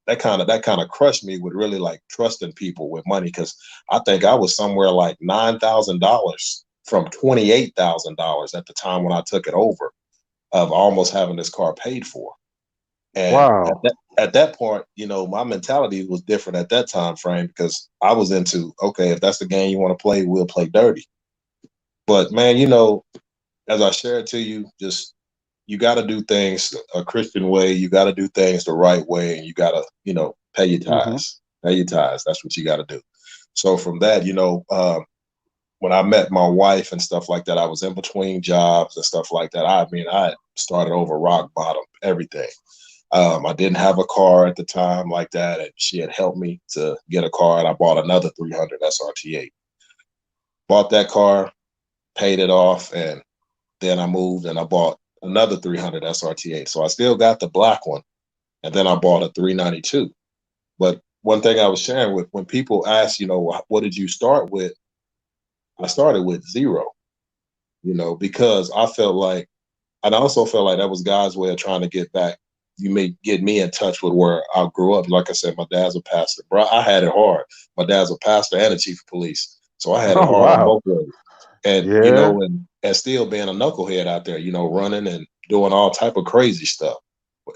that kind of crushed me with really like trusting people with money, because I think I was somewhere like $9,000 from $28,000 at the time when I took it over, of almost having this car paid for. And at that point, you know, my mentality was different at that time frame, because I was into, okay, if that's the game you want to play, we'll play dirty. But man, you know, as I shared to you, just you got to do things a Christian way. You got to do things the right way, and you got to, you know, pay your tithes. Pay your tithes. That's what you got to do. So from that, you know, when I met my wife and stuff like that, I was in between jobs and stuff like that. I mean, I started over rock bottom, everything. I didn't have a car at the time like that, and she had helped me to get a car, and I bought another 300 SRT8. Bought that car, paid it off, and then I moved and I bought another 300 SRT8. So I still got the black one, and then I bought a 392. But one thing I was sharing with, when people ask, you know, what did you start with? I started with zero, you know, because I felt like, and I also felt like that was God's way of trying to get back. You may get me in touch with where I grew up. Like I said, my dad's a pastor. Bro, I had it hard. My dad's a pastor and a chief of police. So I had it hard on both ways. And, you know, and still being a knucklehead out there, you know, running and doing all type of crazy stuff.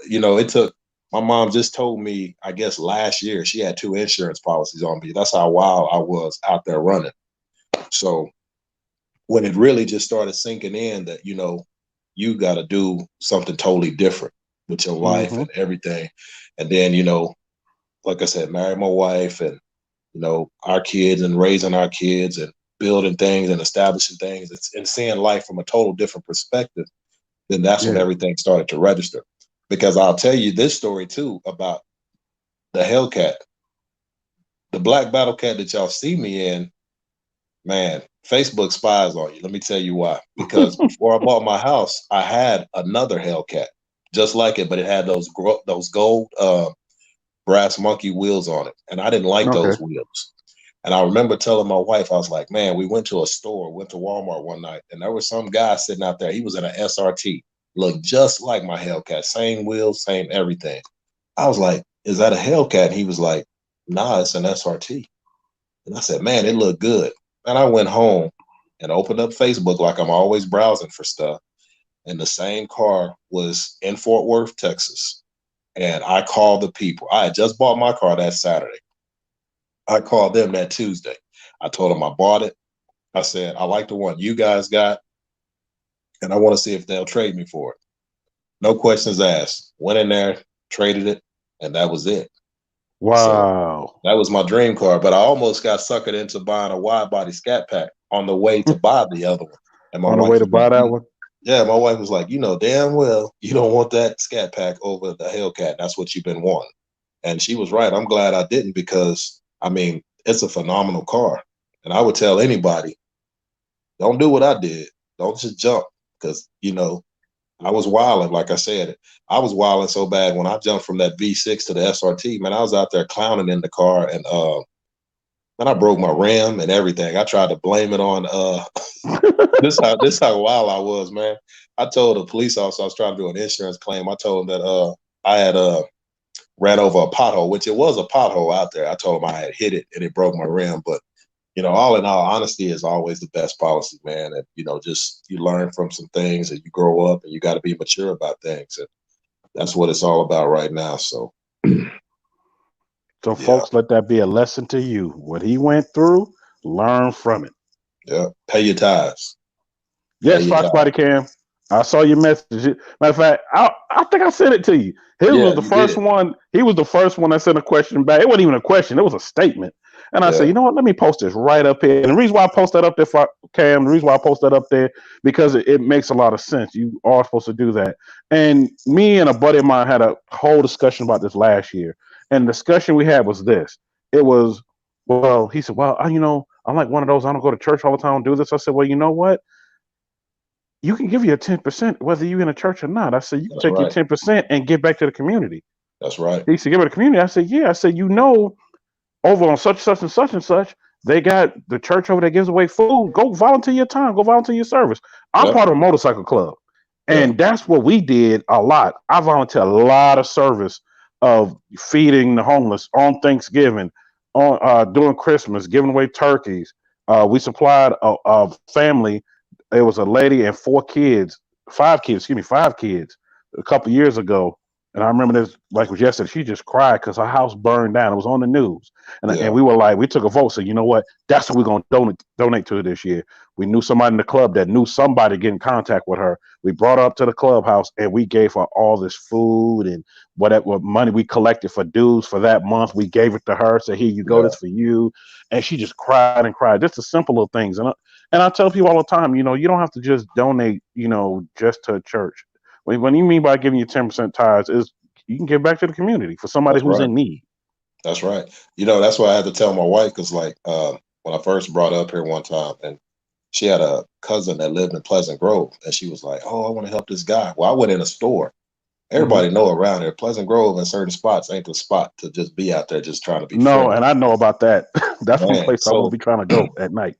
You know, it took, my mom just told me, I guess last year, she had 2 insurance policies on me. That's how wild I was out there running. So when it really just started sinking in that, you know, you got to do something totally different with your life and everything. And then, you know, like I said, marry my wife, and, you know, our kids, and raising our kids and building things and establishing things and seeing life from a total different perspective, then that's when everything started to register. Because I'll tell you this story too about the Hellcat, the black battle cat that y'all see me in. Man, Facebook spies on you. Let me tell you why. Because before I bought my house, I had another Hellcat just like it, but it had those gold brass monkey wheels on it, and I didn't like those wheels. And I remember telling my wife, I was like, man, we went to a store, went to Walmart one night, and there was some guy sitting out there. He was in an SRT, looked just like my Hellcat, same wheels, same everything. I was like, is that a Hellcat? And he was like, nah, it's an SRT. And I said, man, it looked good. And I went home and opened up Facebook like I'm always browsing for stuff. And the same car was in Fort Worth, Texas. And I called the people. I had just bought my car that Saturday. I called them that Tuesday. I told them I bought it. I said, I like the one you guys got, and I want to see if they'll trade me for it. No questions asked. Went in there, traded it, and that was it. Wow. So that was my dream car, but I almost got suckered into buying a wide body Scat Pack on the way to buy the other one. And my On the wife way to was buy like, that one? yeah, my wife was like, you know damn well you don't want that Scat Pack over the Hellcat. That's what you've been wanting. And she was right. I'm glad I didn't because, I mean, it's a phenomenal car. And I would tell anybody, don't do what I did. Don't just jump because, you know, I was wilding. Like I said, I was wilding so bad when I jumped from that V6 to the SRT. Man, I was out there clowning in the car, and man, I broke my rim and everything. I tried to blame it on this how wild I was, man. I told a police officer I was trying to do an insurance claim. I told him that I had ran over a pothole, which it was a pothole out there. I told him I had hit it and it broke my rim. But, you know, all in all, honesty is always the best policy, man. And, you know, just you learn from some things and you grow up and you got to be mature about things. And that's what it's all about right now. So, So, folks, let that be a lesson to you. What he went through, learn from it. Yeah. Pay your tithes. Yes, Fox Body Cam. I saw your message. Matter of fact, I think I sent it to you. His was the first one. He was the first one that sent a question back. It wasn't even a question. It was a statement. And I said, you know what? Let me post this right up here. And the reason why I post that up there, Cam, the reason why I post that up there, because it makes a lot of sense. You are supposed to do that. And me and a buddy of mine had a whole discussion about this last year. And the discussion we had was this. It was, well, he said, well, you know, I'm like one of those, I don't go to church all the time and do this. I said, well, you know what? You can give you a 10% whether you're in a church or not. I said, you can take your 10% and give back to the community. That's right. He said, give it to the community. I said, yeah. I said, you know, over on such and such, they got the church over there gives away food. Go volunteer your time. Go volunteer your service. I'm part of a motorcycle club. And that's what we did a lot. I volunteer a lot of service of feeding the homeless on Thanksgiving, on during Christmas, giving away turkeys. We supplied a family. It was a lady and five kids, a couple years ago. And I remember this like it was yesterday. She just cried because her house burned down. It was on the news. And we were like, we took a vote. So, you know what? That's what we're going to donate to this year. We knew somebody in the club that knew somebody get in contact with her. We brought her up to the clubhouse and we gave her all this food and whatever money we collected for dues for that month. We gave it to her. Said, here you go. This for you. And she just cried and cried. Just the simple little things. And I tell people all the time, you know, you don't have to just donate, you know, just to a church. When you mean by giving you 10% tithes is you can give back to the community for somebody who's in need. That's right. You know, that's why I had to tell my wife because, like, when I first brought her up here one time, and she had a cousin that lived in Pleasant Grove, and she was like, "Oh, I want to help this guy." Well, I went in a store. Everybody know around here, Pleasant Grove in certain spots ain't the spot to just be out there just trying to be. No, friendly. And I know about that. That's one place I won't be trying to go at night.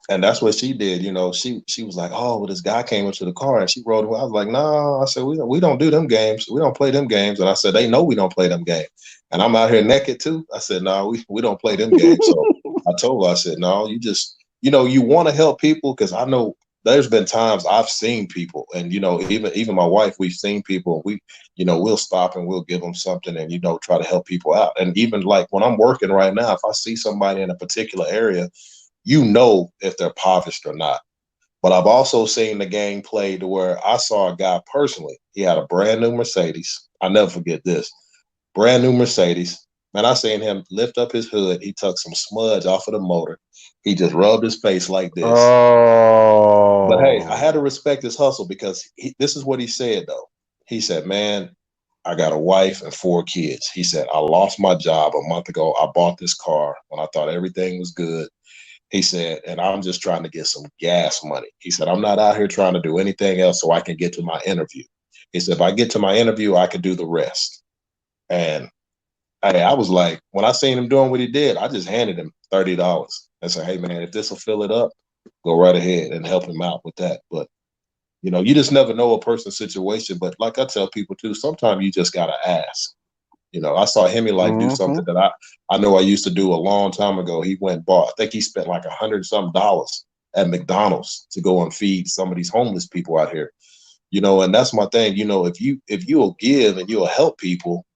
And that's what she did. You know, she was like, "Oh, well, this guy came into the car and she rode away." I was like, "No," I said, we don't do them games. We don't play them games." And I said, "They know we don't play them games." And I'm out here naked too. I said, "No, we don't play them games." So I told her, I said, "No, you just, you know, you want to help people because I know there's been times I've seen people, and you know, even my wife, we've seen people. We, you know, we'll stop and we'll give them something, and you know, try to help people out. And even like when I'm working right now, if I see somebody in a particular area, you know if they're impoverished or not. But I've also seen the game played to where I saw a guy personally. He had a brand new Mercedes. I'll never forget this. Brand new Mercedes. Man, I seen him lift up his hood. He took some smudge off of the motor. He just rubbed his face like this. Oh. But hey, I had to respect his hustle because this is what he said, though. He said, "Man, I got a wife and 4 kids." He said, "I lost my job a month ago. I bought this car when I thought everything was good." He said, "And I'm just trying to get some gas money." He said, "I'm not out here trying to do anything else so I can get to my interview." He said, "If I get to my interview, I can do the rest." And Hey, I was like, when I seen him doing what he did, I just handed him $30. I said, hey man, if this will fill it up, go right ahead and help him out with that. But you just never know a person's situation. But like I tell people too, sometimes you just gotta ask. I saw Hemi like do something that I know I used to do a long time ago. He went and bought, I think he spent like $100 at McDonald's to go and feed some of these homeless people out here. And that's my thing. If you'll give and you'll help people,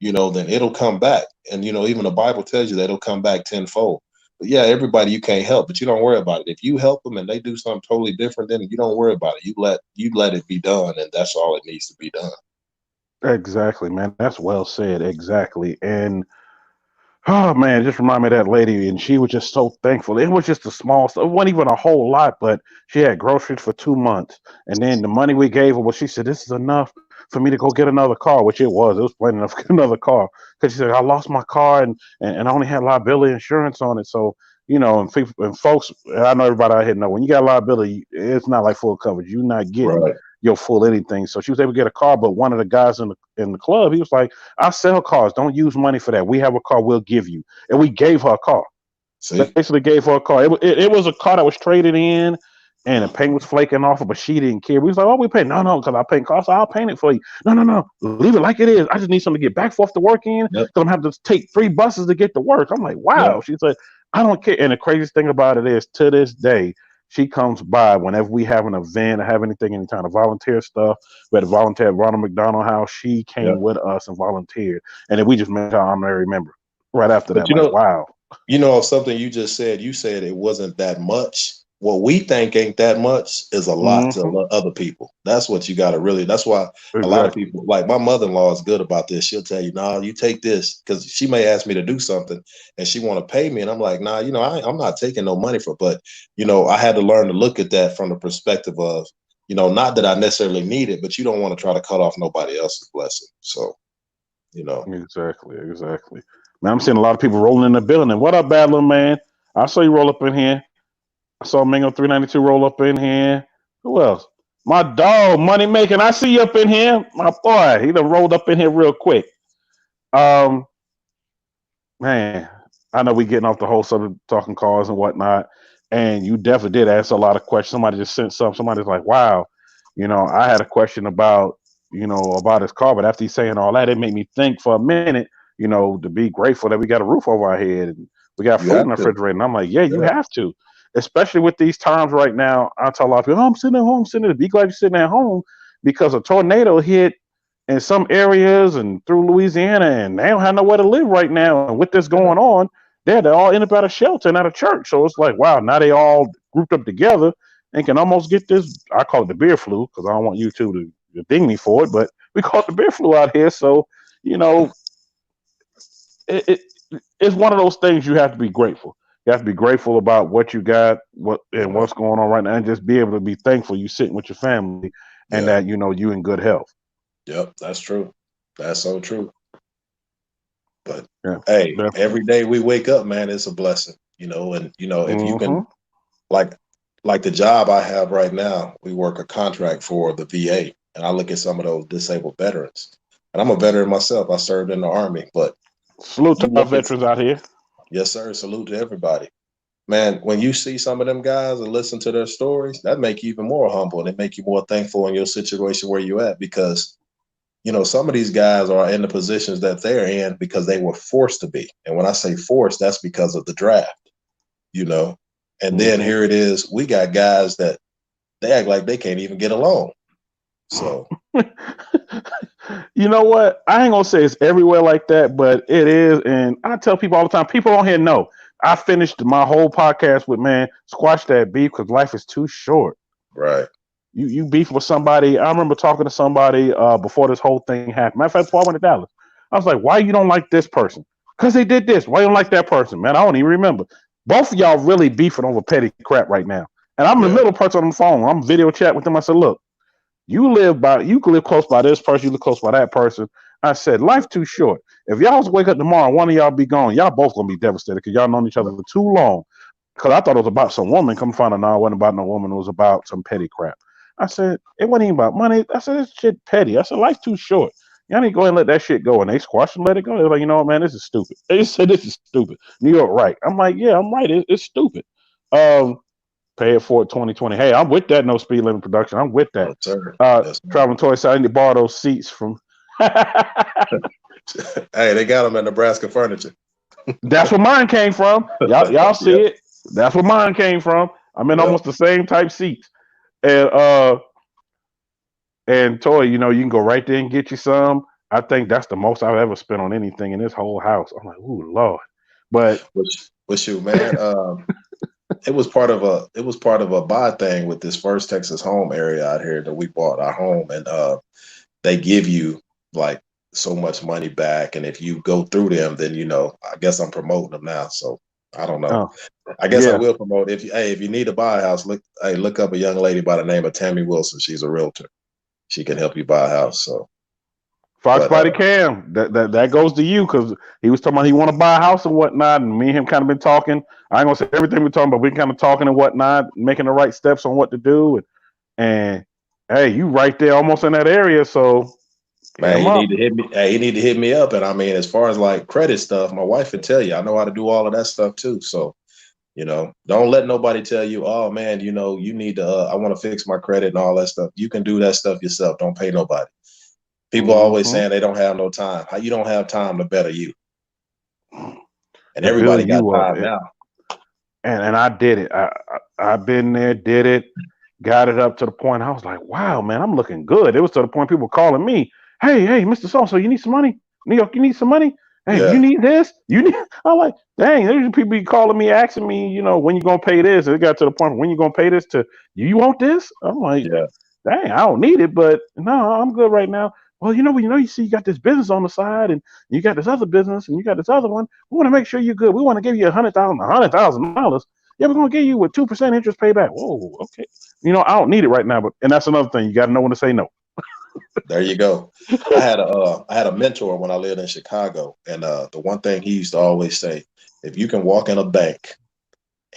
then it'll come back. And even the Bible tells you that it'll come back tenfold. But yeah, everybody you can't help, but you don't worry about it. If you help them and they do something totally different, then you don't worry about it. You let it be done, and that's all it needs to be done. Exactly, man. That's well said. Exactly. And oh man, just remind me of that lady, and she was just so thankful. It was just a small stuff. It wasn't even a whole lot, but she had groceries for 2 months. And then the money we gave her, well, she said, this is enough for me to go get another car, which it was. It was plenty enough to get another car. Because she said, I lost my car and I only had liability insurance on it. So, and folks, I know everybody out here know when you got liability, it's not like full coverage. You're not getting Right. your full anything. So she was able to get a car, but one of the guys in the club, he was like, I sell cars. Don't use money for that. We have a car we'll give you. And we gave her a car. See? Basically gave her a car. It was a car that was traded in and the paint was flaking off, but she didn't care. We was like, oh, we paint. No, because I paint cars. So I'll paint it for you. No. Leave it like it is. I just need something to get back forth to work in because I'm having to take 3 buses to get to work. I'm like, wow. Yep. She said, I don't care. And the craziest thing about it is to this day, she comes by whenever we have an event or have anything, any kind of volunteer stuff. We had a volunteer at Ronald McDonald House. She came with us and volunteered. And then we just made her honorary member right after that. Like, wow. Something you just said, you said it wasn't that much. What we think ain't that much is a lot to other people. That's what you got to really, that's why a lot of people, like my mother-in-law is good about this. She'll tell you, nah, you take this, because she may ask me to do something and she want to pay me. And I'm like, nah, I'm not taking no money for, but I had to learn to look at that from the perspective of, not that I necessarily need it, but you don't want to try to cut off nobody else's blessing. So, Exactly. Man, I'm seeing a lot of people rolling in the building. What up, Battler, man? I saw you roll up in here. I saw Mingo 392 roll up in here. Who else? My dog, Money Making. I see you up in here. My boy, he done rolled up in here real quick. Man, I know we getting off the whole subject, talking cars and whatnot. And you definitely did ask a lot of questions. Somebody just sent something. Somebody's like, wow, I had a question about his car. But after he's saying all that, it made me think for a minute, to be grateful that we got a roof over our head and we got food in the refrigerator. And I'm like, yeah, you have to. Especially with these times right now, I tell a lot of people, I'm sitting at home, be glad you're sitting at home, because a tornado hit in some areas and through Louisiana, and they don't have nowhere to live right now. And with this going on, they all end up at a shelter and at a church. So it's like, wow, now they all grouped up together and can almost get this, I call it the beer flu, because I don't want you two to ding me for it, but we call it the beer flu out here. So, it's one of those things you have to be grateful. You have to be grateful about what you got, what's going on right now, and just be able to be thankful you sitting with your family and that you in good health. Yep, that's true. That's so true. But hey, definitely. Every day we wake up, man, it's a blessing. And if you can, like the job I have right now, we work a contract for the VA, and I look at some of those disabled veterans, and I'm a veteran myself. I served in the Army, but salute to our veterans out here. Yes, sir. Salute to everybody. Man, when you see some of them guys and listen to their stories, that make you even more humble and it make you more thankful in your situation where you at, because, some of these guys are in the positions that they're in because they were forced to be. And when I say forced, that's because of the draft, and then here it is. We got guys that they act like they can't even get along. So, you know what? I ain't gonna say it's everywhere like that, but it is. And I tell people all the time, people on here know I finished my whole podcast with, man, squash that beef because life is too short. Right. You beef with somebody. I remember talking to somebody before this whole thing happened. Matter of fact, before I went to Dallas, I was like, why you don't like this person? Because they did this. Why you don't like that person? Man, I don't even remember. Both of y'all really beefing over petty crap right now. And I'm the middle person on the phone. I'm video chat with them. I said, look, you can live close by this person, you live close by that person. I said, life too short. If y'all was to wake up tomorrow and one of y'all be gone, y'all both gonna be devastated because y'all known each other for too long. Because I thought it was about some woman. Come find out now it wasn't about no woman. It was about some petty crap. I said, it wasn't even about money. I said, this shit petty. I said, life too short. y'all need to go ahead and let that shit go. And they squashed and let it go. They're like, you know what, man, this is stupid. They said this is stupid. New York, right? I'm like, yeah, I'm right. It's stupid. Pay it for 2020. Hey, I'm with that. No speed limit production. I'm with that. Yes, sir. Yes, sir. Traveling toy side. I need to borrow those seats from. Hey, they got them at Nebraska Furniture. That's where mine came from. Y'all see it. That's where mine came from. I'm in almost the same type seats. And toy, you know, you can go right there and get you some. I think that's the most I've ever spent on anything in this whole house. I'm like, ooh, Lord. But shoot, man. It was part of a buy thing with this First Texas Home area out here that we bought our home, and they give you like so much money back, and if you go through them, then you know, I guess I'm promoting them now. So I don't know. I guess I will promote if you need to buy a house, look up a young lady by the name of Tammy Wilson. She's a realtor. She can help you buy a house. So Fox Body Cam, that goes to you, because he was talking about he want to buy a house and whatnot, and me and him kind of been talking. I ain't gonna say everything we're talking, but we kind of talking and whatnot, making the right steps on what to do. And hey, you right there, almost in that area. So man, you need to hit me. Hey, you need to hit me up. And I mean, as far as like credit stuff, my wife can tell you. I know how to do all of that stuff too. So, you know, don't let nobody tell you, oh man, you know, you need to. I want to fix my credit and all that stuff. You can do that stuff yourself. Don't pay nobody. People are always saying they don't have no time. How you don't have time to better you? And everybody got time now. And I did it. I've been there, did it, got it up to the point. I was like, wow, man, I'm looking good. It was to the point people calling me, hey, Mr. So-and-so, you need some money? New York, you need some money? Hey, you need this? You need? I'm like, dang, there's people calling me, asking me, you know, when you gonna pay this? It got to the point, when you gonna pay this? To you want this? I'm like, dang, I don't need it, but no, I'm good right now. Well, you see, you got this business on the side, and you got this other business, and you got this other one. We want to make sure you're good. We want to give you $100,000. Yeah, we're gonna give you with 2% interest payback. Whoa, okay. You know, I don't need it right now, and that's another thing. You got to know when to say no. There you go. I had a mentor when I lived in Chicago, and the one thing he used to always say, if you can walk in a bank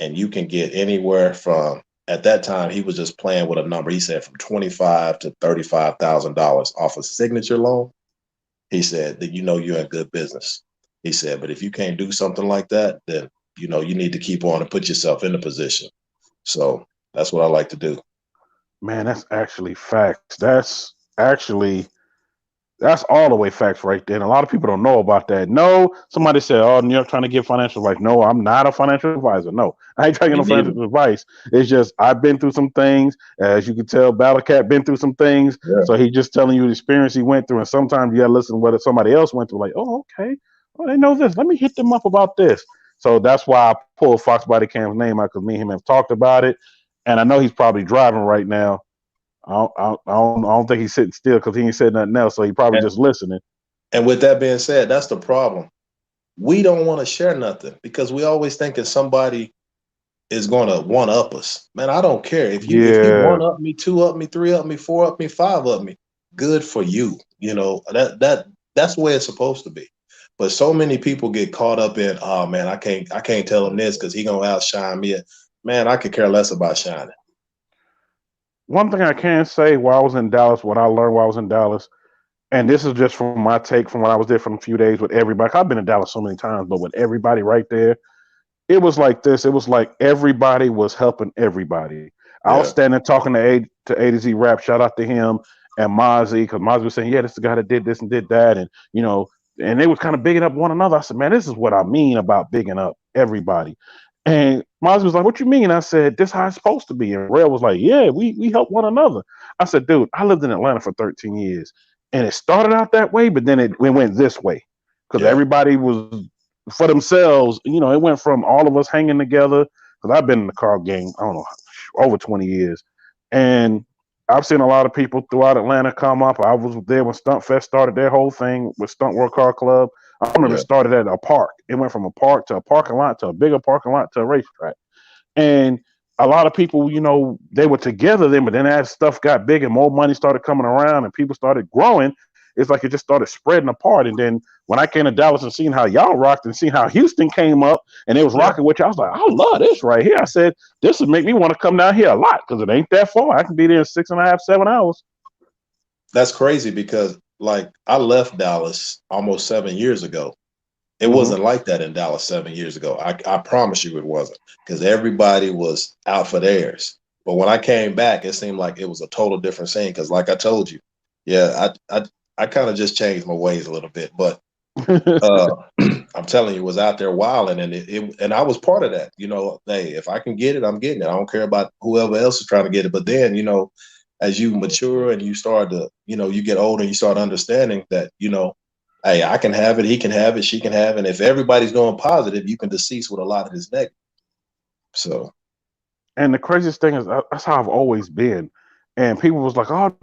and you can get anywhere from, at that time he was just playing with a number. He said from $25,000 to $35,000 off a signature loan. He said that you're in good business. He said, but if you can't do something like that, then you need to keep on and put yourself in a position. So that's what I like to do. Man, that's actually facts. That's all the way facts right there. And a lot of people don't know about that. No, somebody said, oh, New York trying to give financial advice. No, I'm not a financial advisor. No, I ain't trying to get no financial advice. It's just, I've been through some things. As you can tell, BLAKBATTLECAT been through some things. Yeah. So he just telling you the experience he went through. And sometimes you got to listen to what somebody else went through. Like, oh, okay. Oh, they know this. Let me hit them up about this. So that's why I pulled Fox Body Cam's name out, because me and him have talked about it. And I know he's probably driving right now. I don't think he's sitting still, because he ain't said nothing else, so he probably just listening. And with that being said, that's the problem. We don't want to share nothing, because we always thinking somebody is going to one up us. Man, I don't care if you one up me, two up me, three up me, four up me, five up me. Good for you. You know, that's the way it's supposed to be. But so many people get caught up in, oh man, I can't tell him this because he gonna outshine me. Man, I could care less about shining. One thing I can say, while I was in Dallas, what I learned while I was in Dallas, and this is just from my take from when I was there for a few days with everybody. I've been in Dallas so many times, but with everybody right there, it was like this. It was like everybody was helping everybody. Yeah. I was standing talking to A to Z Rap. Shout out to him and Mozzie, because Mozzie was saying, yeah, this is the guy that did this and did that. And, you know, and they was kind of bigging up one another. I said, man, this is what I mean about bigging up everybody. And Mozzie was like, what you mean? I said, this is how it's supposed to be. And Rail was like, yeah, we help one another. I said, dude, I lived in Atlanta for 13 years. And it started out that way, but then it went this way. Because everybody was for themselves. You know, it went from all of us hanging together. Because I've been in the car game, I don't know, over 20 years. And I've seen a lot of people throughout Atlanta come up. I was there when Stunt Fest started their whole thing with Stunt World Car Club. I remember it started at a park. It went from a park to a parking lot to a bigger parking lot to a racetrack. And a lot of people, you know, they were together then, but then as stuff got big and more money started coming around and people started growing, it's like it just started spreading apart. And then when I came to Dallas and seeing how y'all rocked and seeing how Houston came up and it was rocking with y'all, I was like, I love this right here. I said, this would make me want to come down here a lot because it ain't that far. I can be there in 6.5, 7 hours. That's crazy because like I left Dallas almost 7 years ago. It wasn't like that in Dallas 7 years ago. I promise you it wasn't, because everybody was out for theirs. But when I came back, it seemed like it was a total different scene. Because like I told you, yeah, I kind of just changed my ways a little bit. But uh, I'm telling you, it was out there wilding, and and I was part of that. You know, hey, if I can get it, I'm getting it. I don't care about whoever else is trying to get it. But then, you know, as you mature and you start to, you know, you get older and you start understanding that, you know, hey, I can have it, he can have it, she can have it. And if everybody's going positive, you can decease with a lot of this negative. So, And the craziest thing is that's how I've always been. And people was like, oh,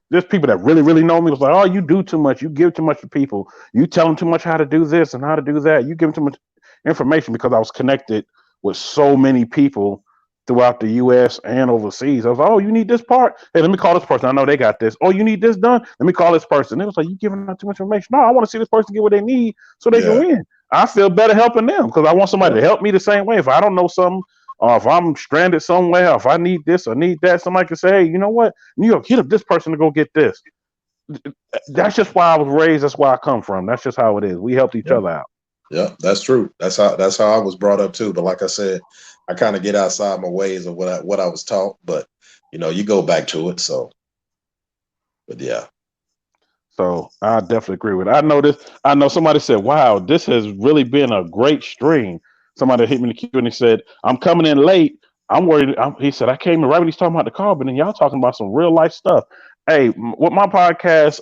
there's people that really, really know me was like, oh, you do too much. You give too much to people. You tell them too much how to do this and how to do that. You give them too much information, because I was connected with so many people throughout the U.S. and overseas. I was like, oh, you need this part? Hey, let me call this person. I know they got this. Oh, you need this done? Let me call this person. It was like, you giving out too much information. No, I want to see this person get what they need so they can win. I feel better helping them because I want somebody to help me the same way. If I don't know something, or if I'm stranded somewhere, or if I need this or need that, somebody can say, hey, you know what? New York, hit up this person to go get this. That's just why I was raised. That's where I come from. That's just how it is. We helped each other out. Yeah, that's true. That's how I was brought up too. But like I said, I kind of get outside my ways of what I was taught. But you know, you go back to it. So, but yeah. So I definitely agree with it. I know this. I know somebody said, wow, this has really been a great stream. Somebody hit me in the queue and he said, I'm coming in late. I'm worried. He said, I came in right when he's talking about the car, but then y'all talking about some real life stuff. Hey, with my podcast,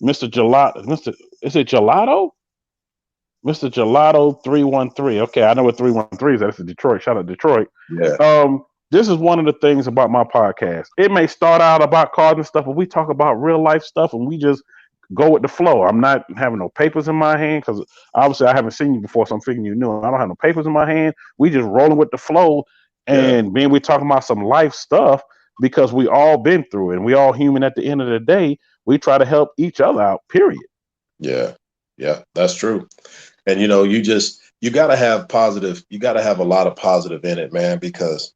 Mr. Gelato, is it Gelato? Mr. Gelato 313. Okay, I know what 313 is. That's in Detroit. Shout out Detroit. Yeah. This is one of the things about my podcast. It may start out about cars and stuff, but we talk about real life stuff and we just go with the flow. I'm not having no papers in my hand because obviously I haven't seen you before, so I'm figuring you knew. I don't have no papers in my hand. We just rolling with the flow, and then we talking about some life stuff because we all been through it and we all human at the end of the day. We try to help each other out, period. Yeah, that's true. And you know, you gotta have positive, you gotta have a lot of positive in it, man, because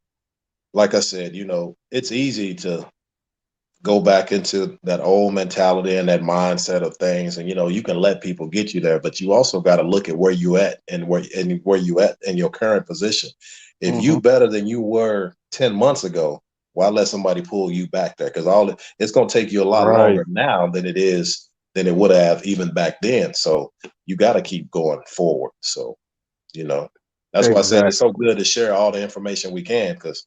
like I said, you know, it's easy to go back into that old mentality and that mindset of things. And, you know, you can let people get you there, but you also got to look at where you at and where you at in your current position. If you better than you were 10 months ago, why let somebody pull you back there? Because it's going to take you a lot longer now than it would have even back then. So you got to keep going forward. So, you know, that's why I said it's so good to share all the information we can, because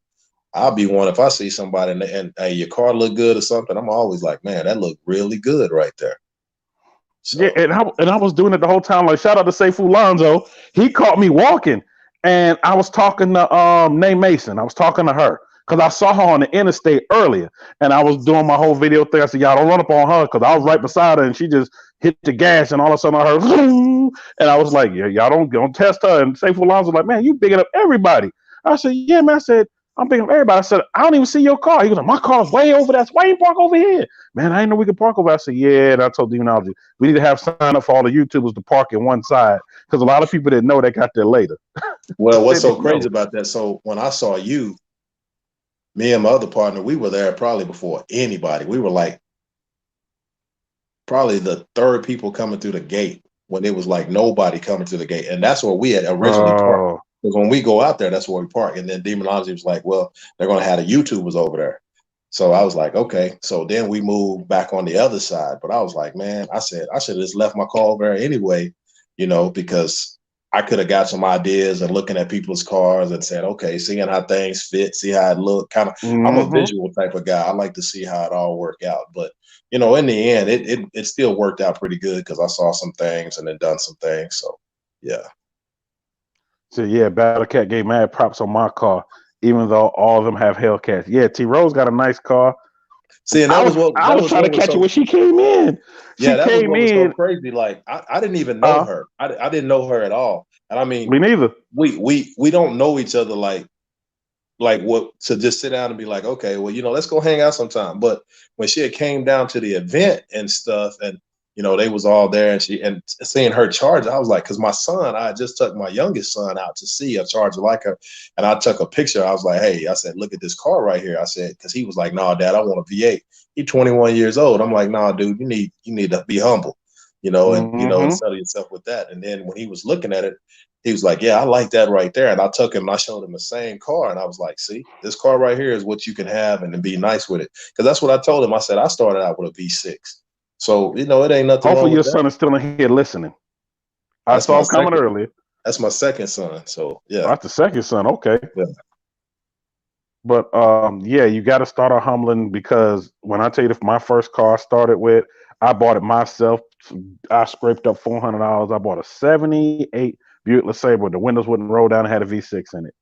I'll be one, if I see somebody and hey, your car look good or something, I'm always like, man, that look really good right there. So. Yeah, and I was doing it the whole time. Like, shout out to Seifu Lonzo. He caught me walking, and I was talking to Nay Mason. I was talking to her because I saw her on the interstate earlier, and I was doing my whole video thing. I said, y'all don't run up on her, because I was right beside her, and she just hit the gas, and all of a sudden I heard, and I was like, yeah, y'all don't test her. And Seifu Lonzo was like, man, you bigging up everybody. I said, yeah, man. I said, I'm picking up everybody. I said, I don't even see your car. He was like, my car's way over there. Why you park over here? Man, I didn't know we could park over. I said, yeah. And I told Demonology, we need to have sign up for all the YouTubers to park in one side, because a lot of people didn't know they got there later. Well, what's so crazy about that? So when I saw you, me and my other partner, we were there probably before anybody. We were like probably the third people coming through the gate when it was like nobody coming through the gate. And that's where we had originally parked. Because when we go out there, that's where we park. And then Demonology was like, well, they're going to have the YouTubers over there. So I was like, okay. So then we moved back on the other side. But I was like, man, I said, I should have just left my car over there anyway, you know, because I could have got some ideas and looking at people's cars and said, okay, seeing how things fit, see how it look. Kind of, I'm a visual type of guy. I like to see how it all work out. But, you know, in the end, it still worked out pretty good because I saw some things and then done some things. So, yeah. So yeah, BattleCat gave mad props on my car, even though all of them have Hellcats. Yeah, T Rose got a nice car. See, and I was trying to catch it when she came in. Yeah, that was what was so crazy. Like I didn't even know her. I didn't know her at all. And I mean, me neither. We don't know each other like what to just sit down and be like, okay, well, you know, let's go hang out sometime. But when she had came down to the event and stuff, and they was all there, and seeing her charge, I was like, because my son, I just took my youngest son out to see a charger like her, and I took a picture. I was like, hey, I said, look at this car right here. I said, because he was like, no, Dad, I want a V8. He's 21 years old. I'm like, nah, dude, you need to be humble, and settle yourself with that. And then when he was looking at it, he was like, yeah, I like that right there. And I took him and I showed him the same car. And I was like, see, this car right here is what you can have and be nice with it. Because that's what I told him. I said, I started out with a V6. So, it ain't nothing Hopefully wrong your with son that. is still in here listening. I That's saw my him coming second. earlier. That's my second son. So, yeah. That's the second son. Okay. Yeah. But yeah, you got to start out humbling, because when I tell you, my first car I started with, I bought it myself. I scraped up $400. I bought a '78 Buick LeSabre. The windows wouldn't roll down. It had a V6 in it.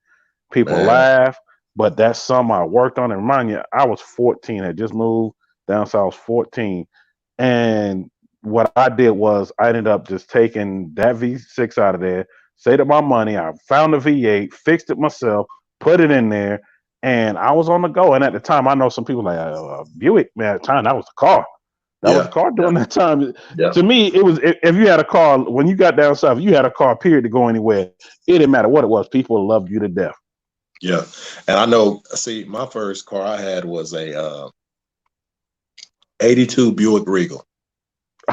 People Man. laugh, but that's something I worked on. And remind you, I was 14. I had just moved down south. I was 14. And what I did was I ended up just taking that V6 out of there, saved up my money. I found the V8, fixed it myself, put it in there, and I was on the go. And at the time, I know some people like Buick, man, at the time, that was the car. That was the car during that time. Yeah. To me, it was, if you had a car, when you got down south, you had a car, period, to go anywhere. It didn't matter what it was. People loved you to death. Yeah. And I know, see, my first car I had was a 82 Buick Regal.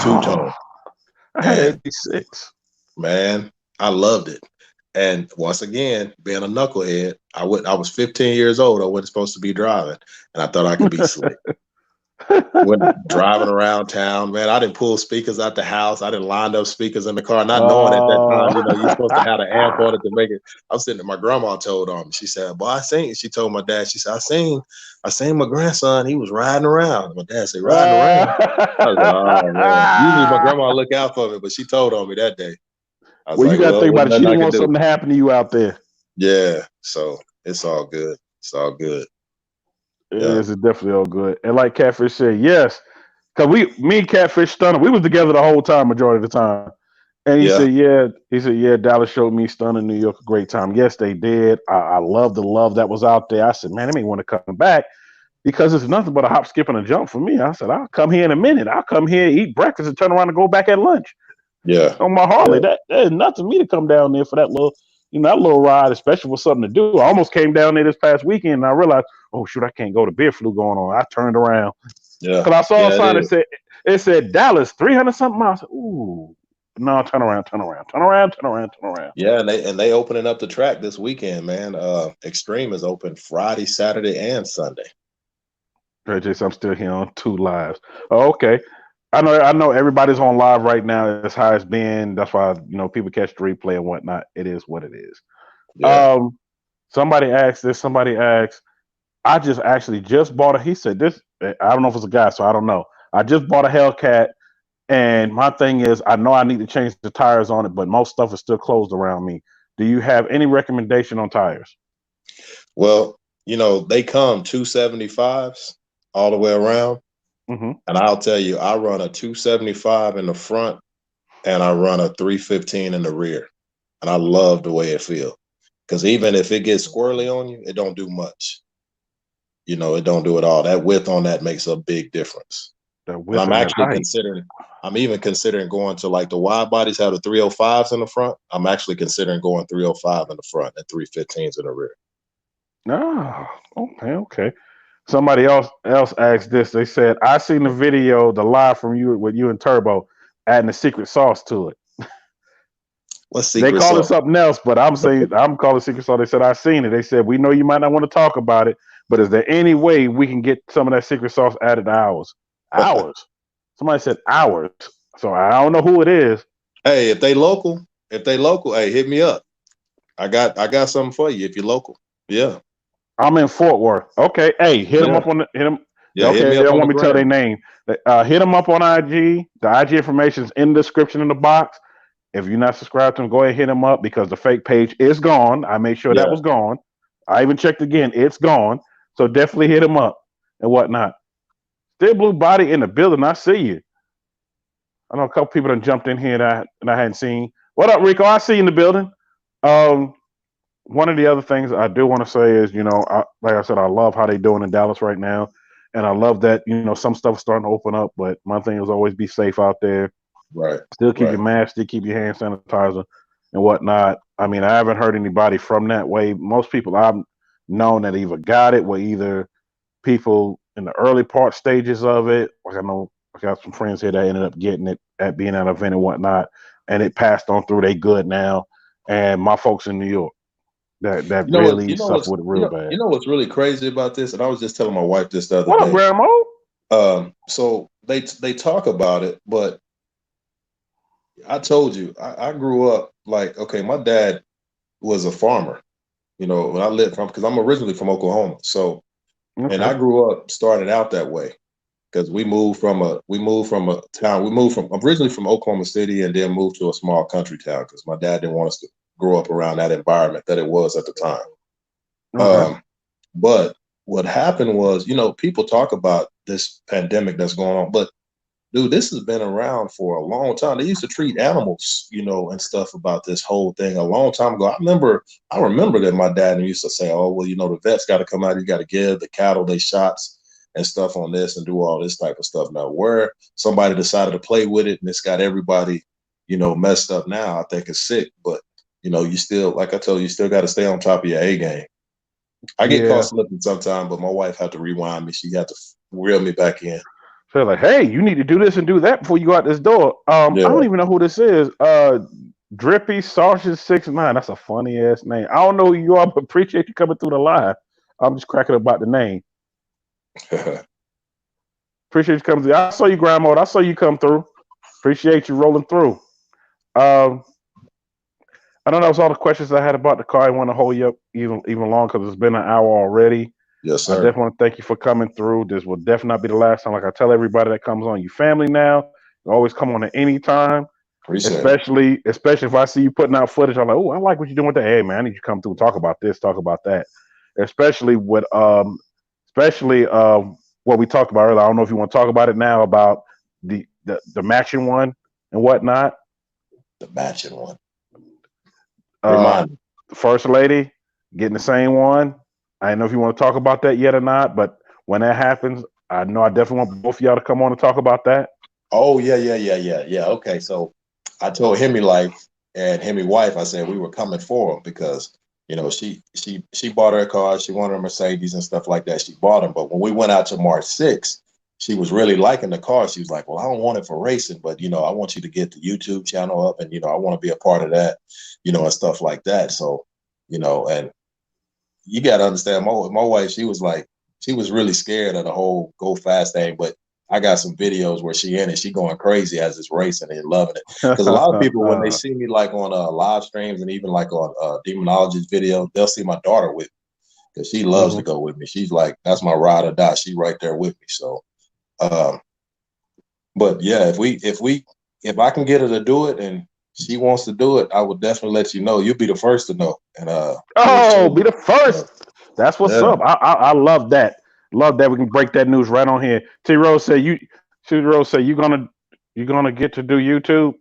Two-tone. I had 86. Man, I loved it. And once again, being a knucklehead, I was 15 years old. I wasn't supposed to be driving, and I thought I could be slick. Went driving around town, man. I didn't pull speakers out the house. I didn't line up speakers in the car, not knowing at that time, you're supposed to have an amp on it to make it. I'm sitting there, my grandma told on me. She said, boy, she told my dad, she said, I seen my grandson, he was riding around. My dad said, riding around? I was like, oh, man. Usually my grandma look out for me, but she told on me that day. I was well, like, you got to think about it. She didn't want do. something to happen to you out there. Yeah, so it's all good. It's all good. It's definitely all good. And like Catfish said, yes, because me and Catfish Stunner, we was together the whole time, majority of the time. And he said, yeah, Dallas showed me Stunner New York a great time. Yes, they did. I love the love that was out there. I said, man, they may want to come back, because it's nothing but a hop, skip, and a jump for me. I said, I'll come here in a minute. I'll come here, eat breakfast, and turn around and go back at lunch. Yeah. On my Harley. That is nothing for me to come down there for that little, that little ride, especially with something to do. I almost came down there this past weekend and I realized, oh shoot, I can't go. The beer flu going on. I turned around. Yeah. Because I saw a sign that said Dallas 300 something miles. Ooh. No, turn around. Yeah, and they opening up the track this weekend, man. Extreme is open Friday, Saturday, and Sunday. Right, Jason, I'm still here on 2 lives. Oh, okay. I know everybody's on live right now. As high as been. That's why people catch the replay and whatnot. It is what it is. Yeah. Somebody asked this. Somebody asked. I just bought he said this. I don't know if it's a guy, so I don't know. I just bought a Hellcat, and my thing is, I know I need to change the tires on it, but most stuff is still closed around me. Do you have any recommendation on tires? Well, they come 275s all the way around. Mm-hmm. And I'll tell you, I run a 275 in the front and I run a 315 in the rear. And I love the way it feels. Because even if it gets squirrely on you, it don't do much. It don't do it all. That width on that makes a big difference. I'm actually considering going to, like, the wide bodies have the 305s in the front. I'm actually considering going 305 in the front and 315s in the rear. Okay. Somebody else asked this. They said, I seen the video, the live from you with you and Turbo, adding a secret sauce to it. What secret sauce? They call it something else, but I'm calling it secret sauce. They said, I seen it. They said, we know you might not want to talk about it, but is there any way we can get some of that secret sauce added to ours? Ours. Somebody said ours. So I don't know who it is. Hey, if they local, hey, hit me up. I got something for you if you're local. Yeah. I'm in Fort Worth. Okay. Hey, hit them up on hit them. Yeah, okay, they don't want me to tell their name. Hit them up on IG. The IG information is in the description in the box. If you're not subscribed to them, go ahead and hit them up, because the fake page is gone. I made sure that was gone. I even checked again. It's gone. So definitely hit them up and whatnot. Still Blue Body in the building. I see you. I know a couple people that jumped in here that I hadn't seen. What up, Rico? I see you in the building. One of the other things I do want to say is, like I said, I love how they're doing in Dallas right now. And I love that, some stuff is starting to open up, but my thing is always be safe out there. Right. Still keep Right. your mask, still keep your hand sanitizer and whatnot. I mean, I haven't heard anybody from that way. Most people I've known that either got it were either people in the early part stages of it. Like I know I got some friends here that ended up getting it at being at an event and whatnot, and it passed on through. They good now. And my folks in New York that really suffer with it real bad. You know what's really crazy about this? And I was just telling my wife this the other What up, day. Grandma? So they talk about it, but I told you I grew up like, okay, my dad was a farmer, when I lived from, because I'm originally from Oklahoma. So and I grew up started out that way because we moved from a town. We moved from originally from Oklahoma City and then moved to a small country town because my dad didn't want us to grow up around that environment that it was at the time. But what happened was, people talk about this pandemic that's going on, but dude, this has been around for a long time. They used to treat animals, and stuff about this whole thing a long time ago. I remember that my dad used to say, oh, well, the vet's got to come out. You got to give the cattle their shots and stuff on this and do all this type of stuff. Now, where somebody decided to play with it and it's got everybody, messed up now, I think it's sick. But, you still, like I told you, you still got to stay on top of your A game. I get caught slipping sometimes, but my wife had to rewind me. She had to reel me back in. So like, hey, you need to do this and do that before you go out this door. I don't even know who this is. Drippy Sausage 69. That's a funny ass name. I don't know who you are, but appreciate you coming through the live. I'm just cracking up about the name. Appreciate you coming through. I saw you, Grandma. I saw you come through. Appreciate you rolling through. I know that was all the questions I had about the car. I want to hold you up even long because it's been an hour already. Yes, sir. I definitely want to thank you for coming through. This will definitely not be the last time. Like I tell everybody that comes on, you family now. You always come on at any time. Especially if I see you putting out footage, I'm like, oh, I like what you're doing with that. Hey man, I need you to come through and talk about this, talk about that. Especially with what we talked about earlier. I don't know if you want to talk about it now about the matching one and whatnot. The matching one. First lady getting the same one. I don't know if you want to talk about that yet or not, but when that happens, I know I definitely want both of y'all to come on and talk about that. Oh, yeah. Okay, so I told Hemi and Hemi wife, I said we were coming for him because, she bought her car. She wanted a Mercedes and stuff like that. She bought them. But when we went out to March 6th, she was really liking the car. She was like, well, I don't want it for racing, but, I want you to get the YouTube channel up and, I want to be a part of that, and stuff like that. So, and you got to understand my wife, she was really scared of the whole go fast thing, but I got some videos where she in it, she going crazy as it's racing and loving it. Because a lot of people, when they see me like on live streams and even like on Demonology's video, they'll see my daughter with me because she loves to go with me. She's like, that's my ride or die. She's right there with me. So, but yeah, if I can get her to do it and she wants to do it, I will definitely let you know. You'll be the first to know. And be the first. That's what's up. I love that. Love that we can break that news right on here. T Rose said you gonna get to do YouTube.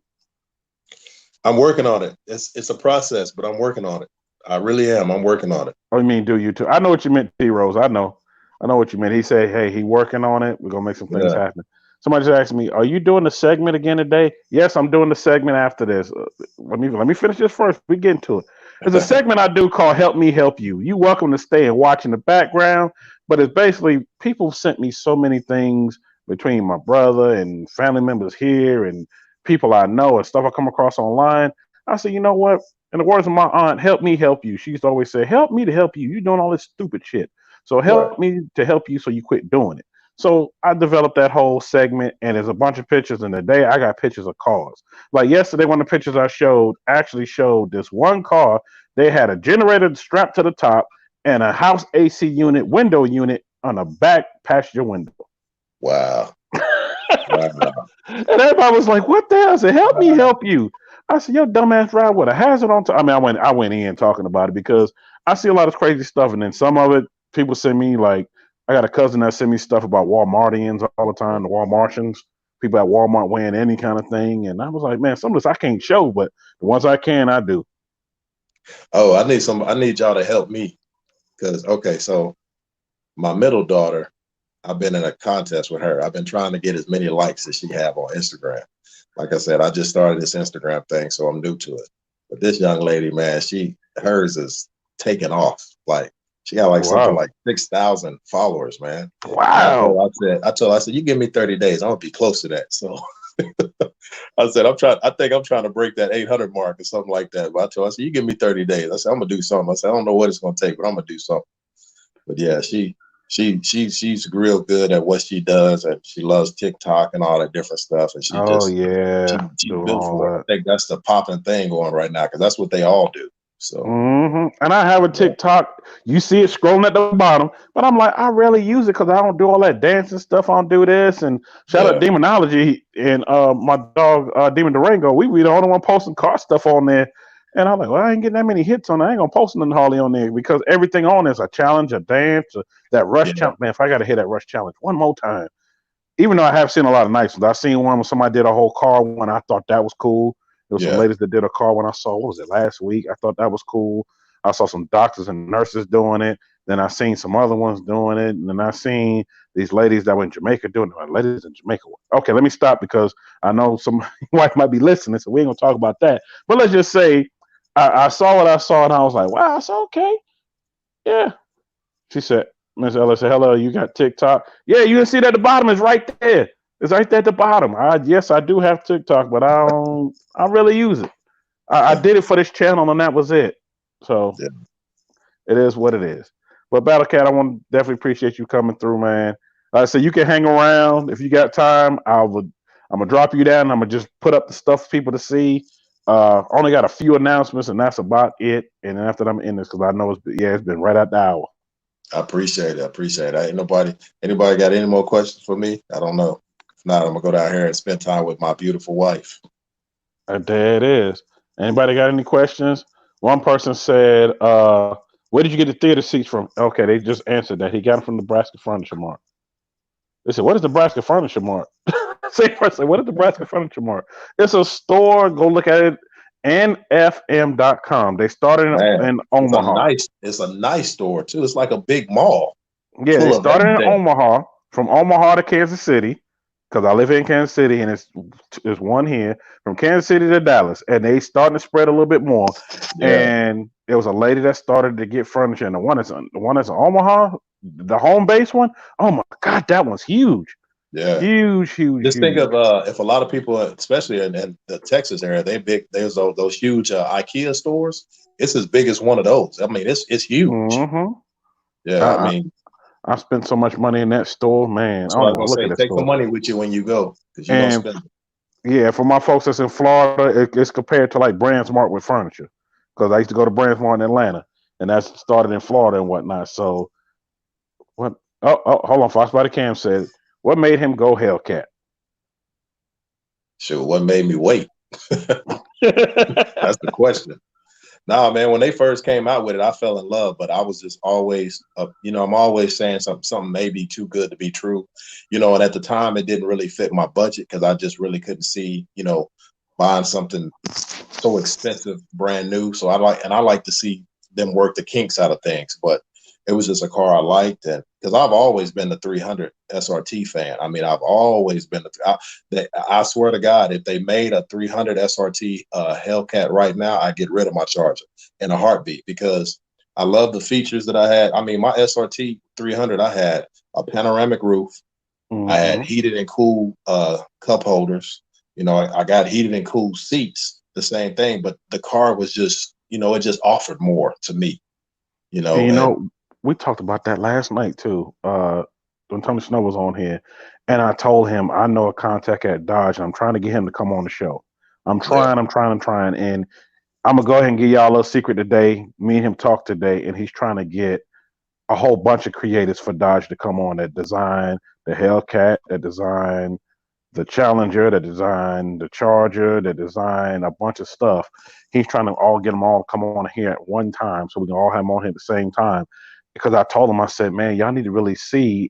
I'm working on it. It's a process, but I'm working on it. I really am. I'm working on it. Oh, you mean do YouTube? I know what you meant, T Rose. I know what you meant. He said, hey, he working on it. We're gonna make some things happen. Somebody just asked me, are you doing the segment again today? Yes, I'm doing the segment after this. Let me finish this first. We get into it. There's a segment I do called Help Me Help You. You're welcome to stay and watch in the background, but it's basically people sent me so many things between my brother and family members here and people I know and stuff I come across online. I said, you know what? In the words of my aunt, help me help you. She used to always say, help me to help you. You're doing all this stupid shit. So help me to help you so you quit doing it. So I developed that whole segment, and there's a bunch of pictures. And today I got pictures of cars. Like yesterday, one of the pictures I showed actually showed this one car. They had a generator strapped to the top and a house AC unit, window unit on a back passenger window. Wow. And everybody was like, what the hell? I said, help me help you. I said, your dumbass ride with a hazard on top. I mean, I went in talking about it because I see a lot of crazy stuff. And then some of it, people send me like, I got a cousin that sent me stuff about Walmartians all the time, the Walmartians, people at Walmart wearing any kind of thing. And I was like, man, some of this I can't show, but the ones I can, I do. Oh, I need y'all to help me. Because, okay, so my middle daughter, I've been in a contest with her. I've been trying to get as many likes as she have on Instagram. Like I said, I just started this Instagram thing, so I'm new to it. But this young lady, man, hers is taking off. Like she got like something Wow. like 6,000 followers, man. Wow. I told her, I said, you give me 30 days, I'm gonna be close to that. So I said, I think I'm trying to break that 800 mark or something like that. But I told her, I said, you give me 30 days. I said, I'm gonna do something. I said, I don't know what it's gonna take, but I'm gonna do something. But yeah, she's real good at what she does, and she loves TikTok and all that different stuff. And she's Doing built all for it. that. I think that's the popping thing going right now because that's what they all do. So And I have a TikTok. You see it scrolling at the bottom, but I'm like, I rarely use it because I don't do all that dancing stuff. I don't do this. And shout out Demonology and my dog Demon Durango. We be the only one posting car stuff on there. And I'm like, well, I ain't getting that many hits on there. I ain't gonna post nothing hardly on there because everything on there is a challenge, a dance, that rush challenge. Man, if I gotta hit that rush challenge one more time, even though I have seen a lot of nice ones, I seen one when somebody did a whole car one. I thought that was cool. There was some ladies that did a car one I saw. What was it, last week? I thought that was cool. I saw some doctors and nurses doing it. Then I seen some other ones doing it. And then I seen these ladies that were in Jamaica doing it. Ladies in Jamaica. Okay, let me stop because I know some wife might be listening, so we ain't gonna talk about that. But let's just say I saw what I saw and I was like, wow, I said, okay. Yeah. She said, Miss Ella said, hello, you got TikTok? Yeah, you can see that at the bottom is right there. It's right there at the bottom. Yes, I do have TikTok, but I don't really use it. I did it for this channel and that was it. So it is what it is. But BattleCat, I want to definitely appreciate you coming through, man. Like I said, you can hang around if you got time. I'm gonna drop you down. I'm gonna just put up the stuff for people to see. Only got a few announcements and that's about it. And then after that, I'm in this because I know it's been right at the hour. I appreciate it. Ain't anybody got any more questions for me? I don't know. If not, I'm gonna go down here and spend time with my beautiful wife. There it is. Anybody got any questions? One person said, where did you get the theater seats from? Okay, they just answered that. He got them from Nebraska Furniture Mart. They said, what is Nebraska Furniture Mart? Same person, what is Nebraska Furniture Mart? It's a store. Go look at it. NFM.com. They started in Omaha. It's a nice store too. It's like a big mall. Yeah, they started in Omaha, from Omaha to Kansas City, because I live in Kansas City, and it's one here from Kansas City to Dallas, and they starting to spread a little bit more. And there was a lady that started to get furniture, and the one that's in Omaha, the home base one. Oh my God, that one's huge. Yeah, huge. Just think of if a lot of people, especially in the Texas area, there's those huge IKEA stores. It's as big as one of those. I mean, it's huge. Mm-hmm. Yeah, I mean, I spent so much money in that store, man. So I was gonna say, take the money with you when you go, because you don't spend it. Yeah, for my folks that's in Florida, it's compared to like BrandsMart with furniture, because I used to go to BrandsMart in Atlanta, and that's started in Florida and whatnot. So, what? Oh, hold on, Fox by the Cam said, what made him go Hellcat? Sure, what made me wait? That's the question. Nah, man, when they first came out with it, I fell in love, but I was just always, I'm always saying something may be too good to be true, and at the time it didn't really fit my budget because I just really couldn't see, buying something so expensive, brand new. So I like to see them work the kinks out of things, but it was just a car I liked, and because I've always been the 300 SRT fan. I mean, I've always been I swear to God, if they made a 300 SRT Hellcat right now, I'd get rid of my Charger in a heartbeat because I love the features that I had. I mean, my SRT 300, I had a panoramic roof. Mm-hmm. I had heated and cool cup holders. I got heated and cool seats, the same thing, but the car was just, it just offered more to me, we talked about that last night too. When Tony Snow was on here, and I told him I know a contact at Dodge, and I'm trying to get him to come on the show. I'm trying, and I'm gonna go ahead and give y'all a little secret today. Me and him talked today, and he's trying to get a whole bunch of creators for Dodge to come on that design the Hellcat, that design the Challenger, that design the Charger, that design a bunch of stuff. He's trying to get them all come on here at one time, so we can all have them on here at the same time. Because I told him, I said, man, y'all need to really see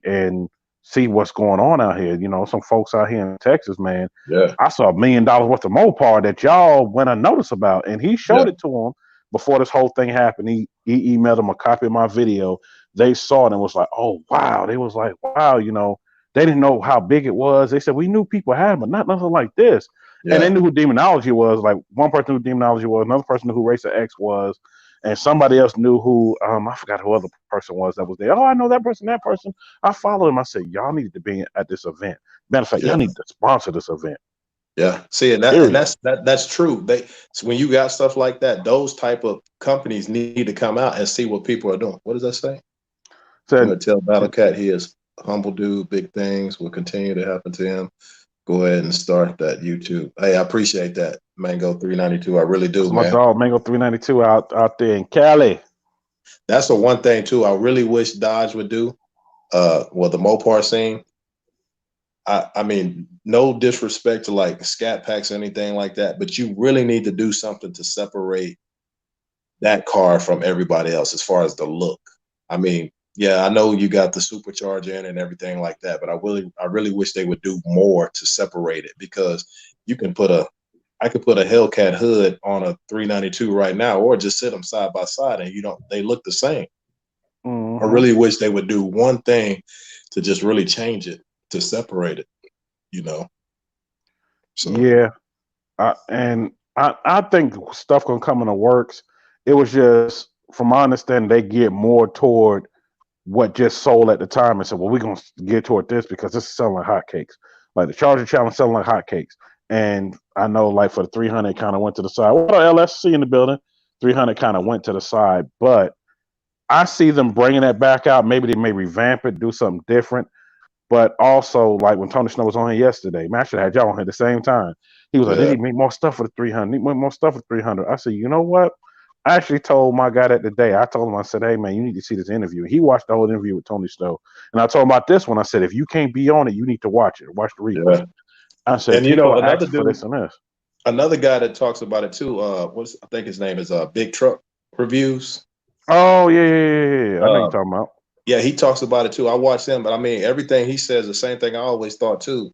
what's going on out here. Some folks out here in Texas, man. Yeah. I saw $1 million worth of Mopar that y'all went unnoticed about. And he showed it to him before this whole thing happened. He emailed him a copy of my video they saw it and was like, oh wow. They was like, wow, they didn't know how big it was. They said we knew people had it, but not nothing like this. And they Yeah. knew who demonology was. Like one person knew who demonology was, another person knew who Racer X was, and somebody else knew who I forgot who other person was that was there. Oh, I know that person, that person. I followed him. I said, y'all need to be at this event. Matter of fact, Yeah. y'all need to sponsor this event. Yeah. See, and Period. that's true. So when you got stuff like that, those type of companies need to come out and see what people are doing. What does that say? I'm Said, gonna tell BattleCat he is a humble dude. Big things will continue to happen to him. Go ahead and start that YouTube. Hey, I appreciate that, Mango 392. I really do, that's my man. dog Mango 392 out there in Cali. That's the one thing too. I really wish Dodge would do. Well, the Mopar scene. I mean, no disrespect to like Scat Packs or anything like that, but you really need to do something to separate that car from everybody else as far as the look. I mean, yeah, I know you got the supercharger in and everything like that, but I really wish they would do more to separate it, because you can I could put a Hellcat hood on a 392 right now, or just sit them side by side and they look the same. Mm-hmm. I really wish they would do one thing to just really change it, to separate it. So Yeah. I think stuff gonna come in the works. It was just, from my understanding, they get more toward what just sold at the time and said, well, we're gonna get toward this because this is selling like hotcakes. Like the Charger Challenge selling like hotcakes. And I know, like for the 300, kind of went to the side. What LSC in the building? 300 kind of went to the side, but I see them bringing that back out. Maybe they may revamp it, do something different. But also, like when Tony Snow was on here yesterday, man, I should have had y'all on here at the same time. He was like, they yeah, need to make more stuff for the 300. Need more stuff for 300. I said, you know what? I actually told my guy that today. I told him, I said, hey, man, you need to see this interview. He watched the whole interview with Tony Snow. And I told him about this one. I said, if you can't be on it, you need to watch it. Watch the replay. yeah. I said, And people are another asking for dude, this and this. another guy that talks about it too. I think his name is Big Truck Reviews. Oh, yeah. I know you're talking about. Yeah, he talks about it too. I watched him, but I mean, everything he says the same thing I always thought too.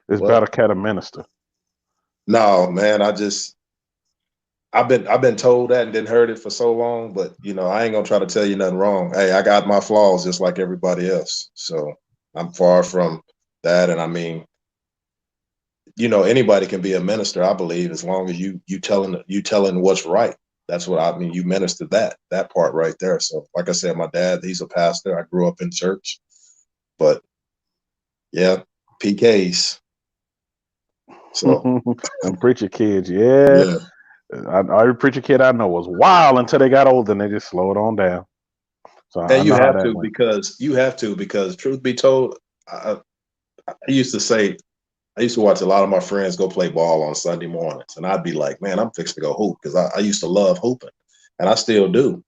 It's What? BattleCat a minister. No, man, I've been told that and didn't heard it for so long, but I ain't gonna try to tell you nothing wrong. Hey, I got my flaws just like everybody else. So I'm far from that. And I mean, anybody can be a minister, I believe, as long as you telling what's right. That's what I mean. You minister that part right there. So like I said, my dad, he's a pastor. I grew up in church. But yeah, PKs. So And preacher kids, yeah. yeah. Every preacher kid I know was wild until they got older and they just slowed on down. So I And you know how have that to, went. because truth be told, I used to watch a lot of my friends go play ball on Sunday mornings, and I'd be like, man, I'm fixing to go hoop, because I used to love hooping, and I still do.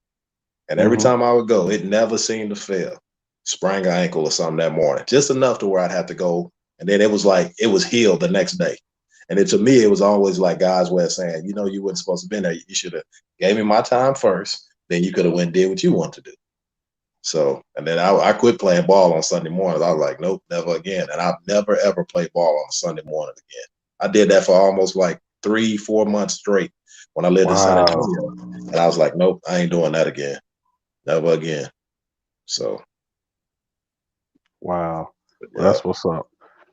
And every Mm-hmm. time I would go, it never seemed to fail. Sprained an ankle or something that morning, just enough to where I'd have to go, and then it was healed the next day. And to me, it was always like God's way of saying, you weren't supposed to be there. You should have gave me my time first. Then you could have went and did what you want to do. So, and then I quit playing ball on Sunday mornings. I was like, nope, never again. And I've never, ever played ball on a Sunday morning again. I did that for almost like 3-4 months straight when I lived in San Wow. Antonio. And I was like, nope, I ain't doing that again. Never again. So, Wow. Well, yeah. that's what's up.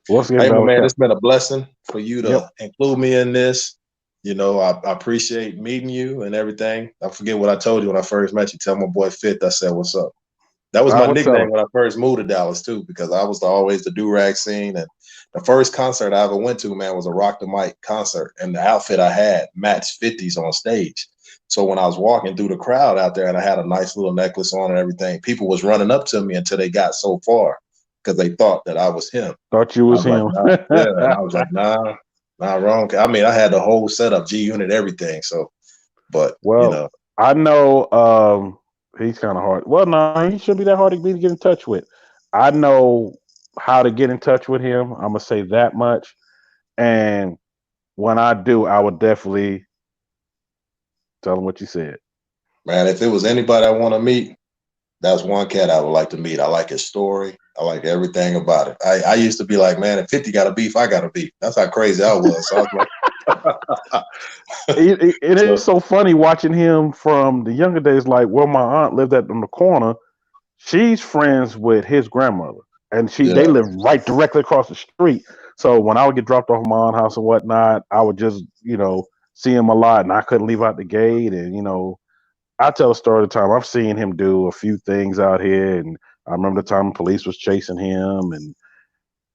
Once again, Hey, my man, BattleCat. it's been a blessing for you to Yep. include me in this. I appreciate meeting you and everything. I forget what I told you when I first met you. Tell my boy Fit, I said, what's up? That was I my would tell nickname him. when I first moved to Dallas too, because I was always the do-rag scene. And the first concert I ever went to, man, was a Rock the Mic concert. And the outfit I had matched 50s on stage. So when I was walking through the crowd out there and I had a nice little necklace on and everything, people was running up to me until they got so far, because they thought that I was him. Thought you I was was like, him. nah. Yeah. And I was like, nah, not wrong. I mean, I had the whole setup, G Unit, everything. So, but Well, I know he's kind of hard. Well, no, he shouldn't be that hard to get in touch with. I know how to get in touch with him. I'm gonna say that much. And when I do, I would definitely tell him what you said. man, if it was anybody I want to meet, that's one cat I would like to meet. I like his story. I like everything about it. I used to be like, man, if 50 got a beef, I got a beef. That's how crazy I was. So I was like, It is so funny watching him from the younger days, like where my aunt lived at on the corner. she's friends with his grandmother, and they Yeah. live right directly across the street. So when I would get dropped off at my aunt's house and whatnot, I would just see him a lot, and I couldn't leave out the gate. And I tell a story all the time. I've seen him do a few things out here, and I remember the time police was chasing him,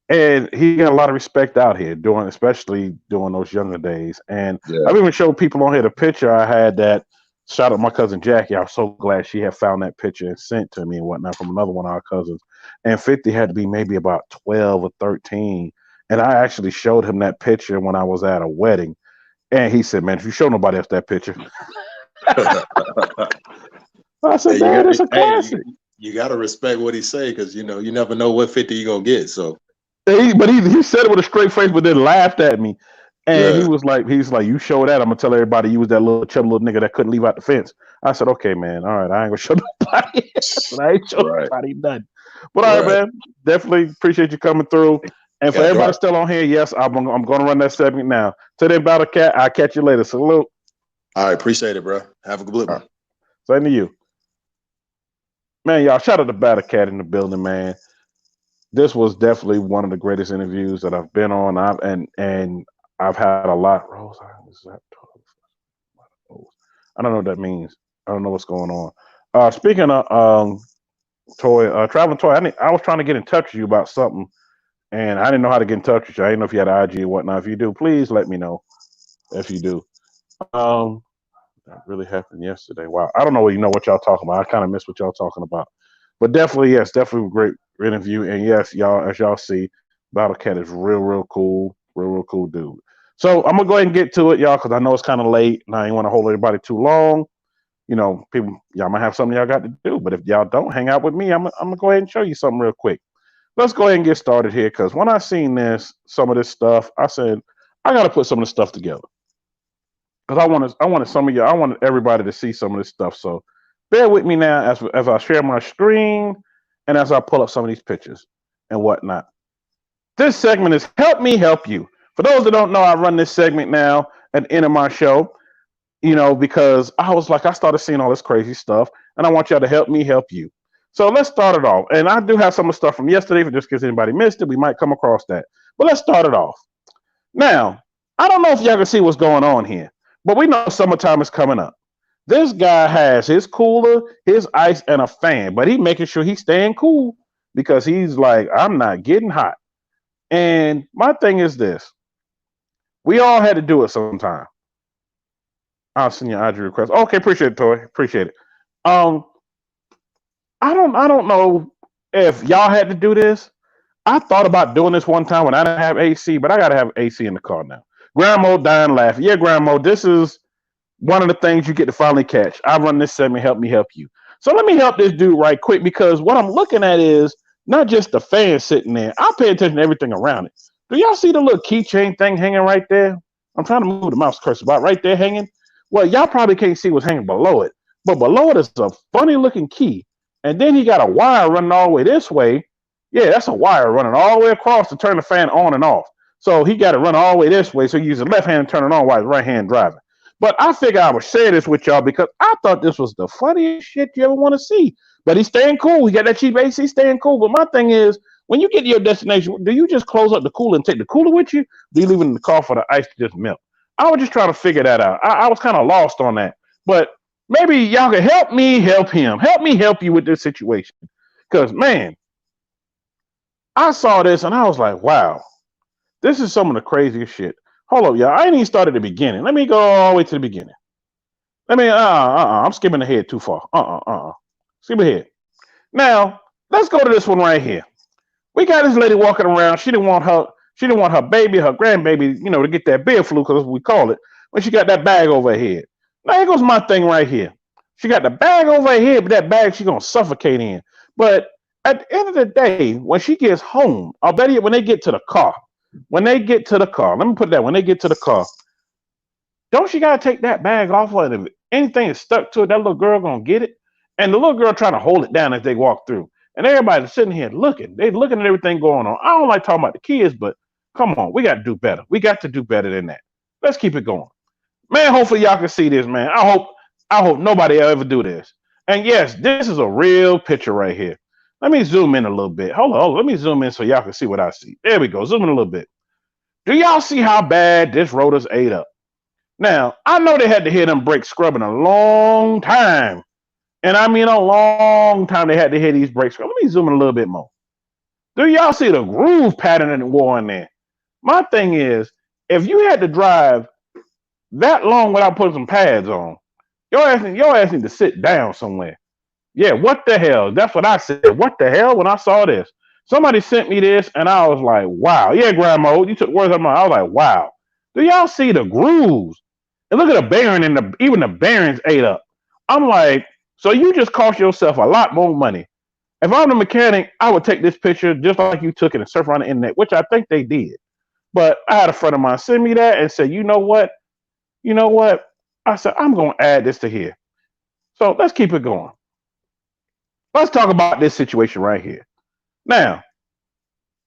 and he got a lot of respect out here especially during those younger days. And Yeah. I've even showed people on here the picture I had that. Shout out my cousin Jackie. I was so glad she had found that picture and sent to me and whatnot from another one of our cousins. And 50 had to be maybe about 12 or 13. And I actually showed him that picture when I was at a wedding. And he said, "Man, if you show nobody else that picture." I said, Hey, "Dad, it's a hey, classic." you got to respect what he say, because you never know what 50 you gonna get. So But he said it with a straight face, but then laughed at me. And yeah, he's like, "You show that, I'm gonna tell everybody you was that little chubby little nigga that couldn't leave out the fence." I said, "Okay, man. All right, I ain't gonna show nobody." But I ain't show right, nobody nothing. But all right, right. man. Definitely appreciate you coming through. And for Got everybody dropped. still on here, yes, I'm gonna run that segment now. To that Battle Cat, I'll catch you later. Salute. All right, appreciate it, bro. Have a good All one. right. Same to you, man. Y'all, shout out to Battle Cat in the building, man. This was definitely one of the greatest interviews that I've been on. I've had a lot. Rose, I don't know what that means. I don't know what's going on. Speaking of traveling toy, I was trying to get in touch with you about something, and I didn't know how to get in touch with you. I didn't know if you had an IG or whatnot. If you do, please let me know. If you do, that really happened yesterday. Wow, I don't know what y'all talking about. I kind of missed what y'all talking about, but definitely, yes, definitely a great interview. And yes, y'all, as y'all see, Battle Cat is real cool, real cool dude. So I'm gonna go ahead and get to it, y'all, because I know it's kind of late, and I ain't want to hold everybody too long. People, y'all might have something y'all got to do, but if y'all don't hang out with me, I'm gonna go ahead and show you something real quick. Let's go ahead and get started here, because when I seen some of this stuff, I said I got to put some of this stuff together, because I wanted everybody to see some of this stuff. So bear with me now as I share my screen and as I pull up some of these pictures and whatnot. This segment is Help Me Help You. For those that don't know, I run this segment now at the end of my show, because I started seeing all this crazy stuff, and I want y'all to help me help you. So let's start it off. And I do have some of the stuff from yesterday, for just in case anybody missed it, we might come across that. But let's start it off. Now, I don't know if y'all can see what's going on here, but we know summertime is coming up. This guy has his cooler, his ice, and a fan, but he's making sure he's staying cool because he's like, I'm not getting hot. And my thing is this: we all had to do it sometime. I'll send you an IG request. Okay, appreciate it, Toy. Appreciate it. Um, I don't know if y'all had to do this. I thought about doing this one time when I didn't have AC, but I gotta have AC in the car now. Grandma dying laughing. Yeah, Grandma, this is one of the things you get to finally catch. I run this segment, Help Me Help You. So let me help this dude right quick, because what I'm looking at is not just the fan sitting there. I pay attention to everything around it. Do y'all see the little keychain thing hanging right there? I'm trying to move the mouse cursor about right there hanging. Well, y'all probably can't see what's hanging below it, but below it is a funny looking key. And then he got a wire running all the way this way. Yeah, that's a wire running all the way across to turn the fan on and off. So he got to run all the way this way, so he uses the left hand to turn it on while his right hand driving. But I figure I would share this with y'all because I thought this was the funniest shit you ever want to see. But he's staying cool. He got that cheap AC, staying cool. But my thing is, when you get to your destination, do you just close up the cooler and take the cooler with you? Do you leave it in the car for the ice to just melt? I was just trying to figure that out. I was kind of lost on that. But maybe y'all can help me help him. Help me help you with this situation. Because, man, I saw this and I was like, wow, this is some of the craziest shit. Hold up, y'all. I ain't even started at the beginning. Let me go all the way to the beginning. I'm skipping ahead too far. Skip ahead. Now, let's go to this one right here. We got this lady walking around. She didn't want her baby, her grandbaby, to get that beer flu, because we call it, when she got that bag over her head. Now, here goes my thing right here. She got the bag over her head, but that bag she's going to suffocate in. But at the end of the day, when she gets home, I'll bet you when they get to the car, let me put that, when they get to the car, don't she got to take that bag off? Or if anything is stuck to it, that little girl going to get it. And the little girl trying to hold it down as they walk through. And everybody's sitting here looking. They're looking at everything going on. I don't like talking about the kids, but come on, we got to do better. We got to do better than that. Let's keep it going. Man, hopefully y'all can see this, man. I hope nobody ever do this. And yes, this is a real picture right here. Let me zoom in a little bit. Hold on. Let me zoom in so y'all can see what I see. There we go. Zoom in a little bit. Do y'all see how bad this rotor's ate up? Now, I know they had to hear them brakes scrubbing a long time. And I mean a long time they had to hear these brakes. Let me zoom in a little bit more. Do y'all see the groove pattern in the war in there? My thing is, if you had to drive that long without putting some pads on, your ass need to sit down somewhere. Yeah, what the hell? That's what I said. What the hell when I saw this? Somebody sent me this, and I was like, wow. Yeah, Grandma, you took words out of my mouth. I was like, wow. Do y'all see the grooves? And look at the bearing, and even the bearings ate up. I'm like, so you just cost yourself a lot more money. If I'm the mechanic, I would take this picture just like you took it and surf around the internet, which I think they did. But I had a friend of mine send me that and say, you know what? I said, I'm going to add this to here. So let's keep it going. Let's talk about this situation right here. Now,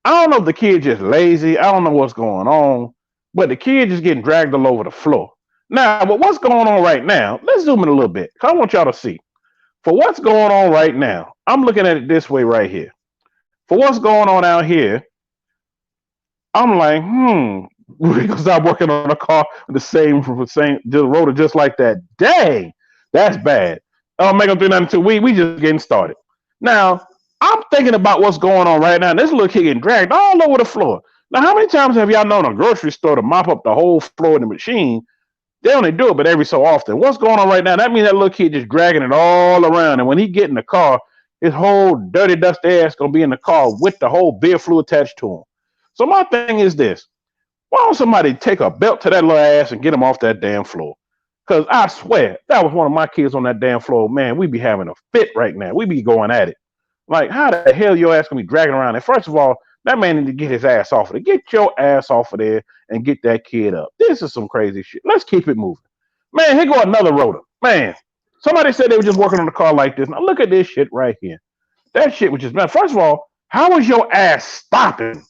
I don't know if the kid just lazy. I don't know what's going on, but the kid just getting dragged all over the floor. Now, but what's going on right now? Let's zoom in a little bit. I want y'all to see. For what's going on right now, I'm looking at it this way right here. For what's going on out here, I'm like, because I'm working on a car with the same rotor just like that. Dang, that's bad. Make them 392. We just getting started. Now, I'm thinking about what's going on right now. This little kid getting dragged all over the floor. Now, how many times have y'all known a grocery store to mop up the whole floor in the machine? They only do it, but every so often. What's going on right now? That means that little kid just dragging it all around. And when he get in the car, his whole dirty, dusty ass going to be in the car with the whole beer flu attached to him. So my thing is this. Why don't somebody take a belt to that little ass and get him off that damn floor? Because I swear, that was one of my kids on that damn floor. Man, we be having a fit right now. We be going at it. Like, how the hell your ass gonna be dragging around? And first of all, that man need to get his ass off of there. Get your ass off of there and get that kid up. This is some crazy shit. Let's keep it moving. Man, here go another rotor. Man, somebody said they were just working on the car like this. Now look at this shit right here. That shit was just, man, first of all, how was your ass stopping?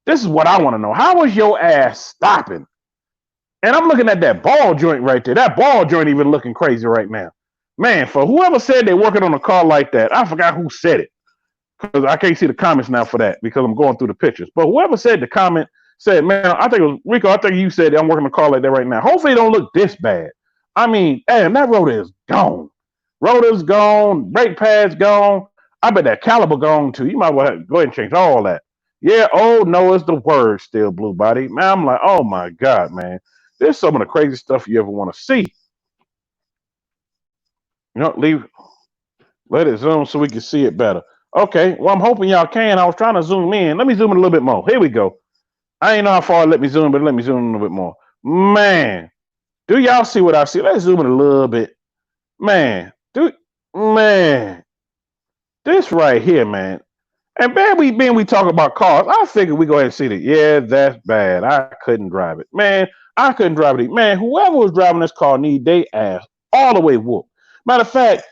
This is what I want to know. How was your ass stopping? And I'm looking at that ball joint right there. That ball joint even looking crazy right now. Man, for whoever said they're working on a car like that, I forgot who said it. Because I can't see the comments now for that because I'm going through the pictures. But whoever said the comment said, man, I think it was Rico. I think you said I'm working on a car like that right now. Hopefully it don't look this bad. I mean, damn, that rotor is gone. Rotor's gone. Brake pad's gone. I bet that caliber gone too. You might well have to go ahead and change all that. Yeah, oh no, it's the word still, Blue Body. Man, I'm like, oh my God, man. There's some of the crazy stuff you ever want to see. You know, let it zoom so we can see it better. Okay, well, I'm hoping y'all can. I was trying to zoom in. Let me zoom in a little bit more. Here we go. I ain't know how far it let me zoom, but let me zoom in a little bit more. Man, do y'all see what I see? Let's zoom in a little bit. Man, this right here, man. And man, we talk about cars. I figured we go ahead and see that. Yeah, that's bad. I couldn't drive it. Man, I couldn't drive it. Man, whoever was driving this car need they ass all the way whooped. Matter of fact,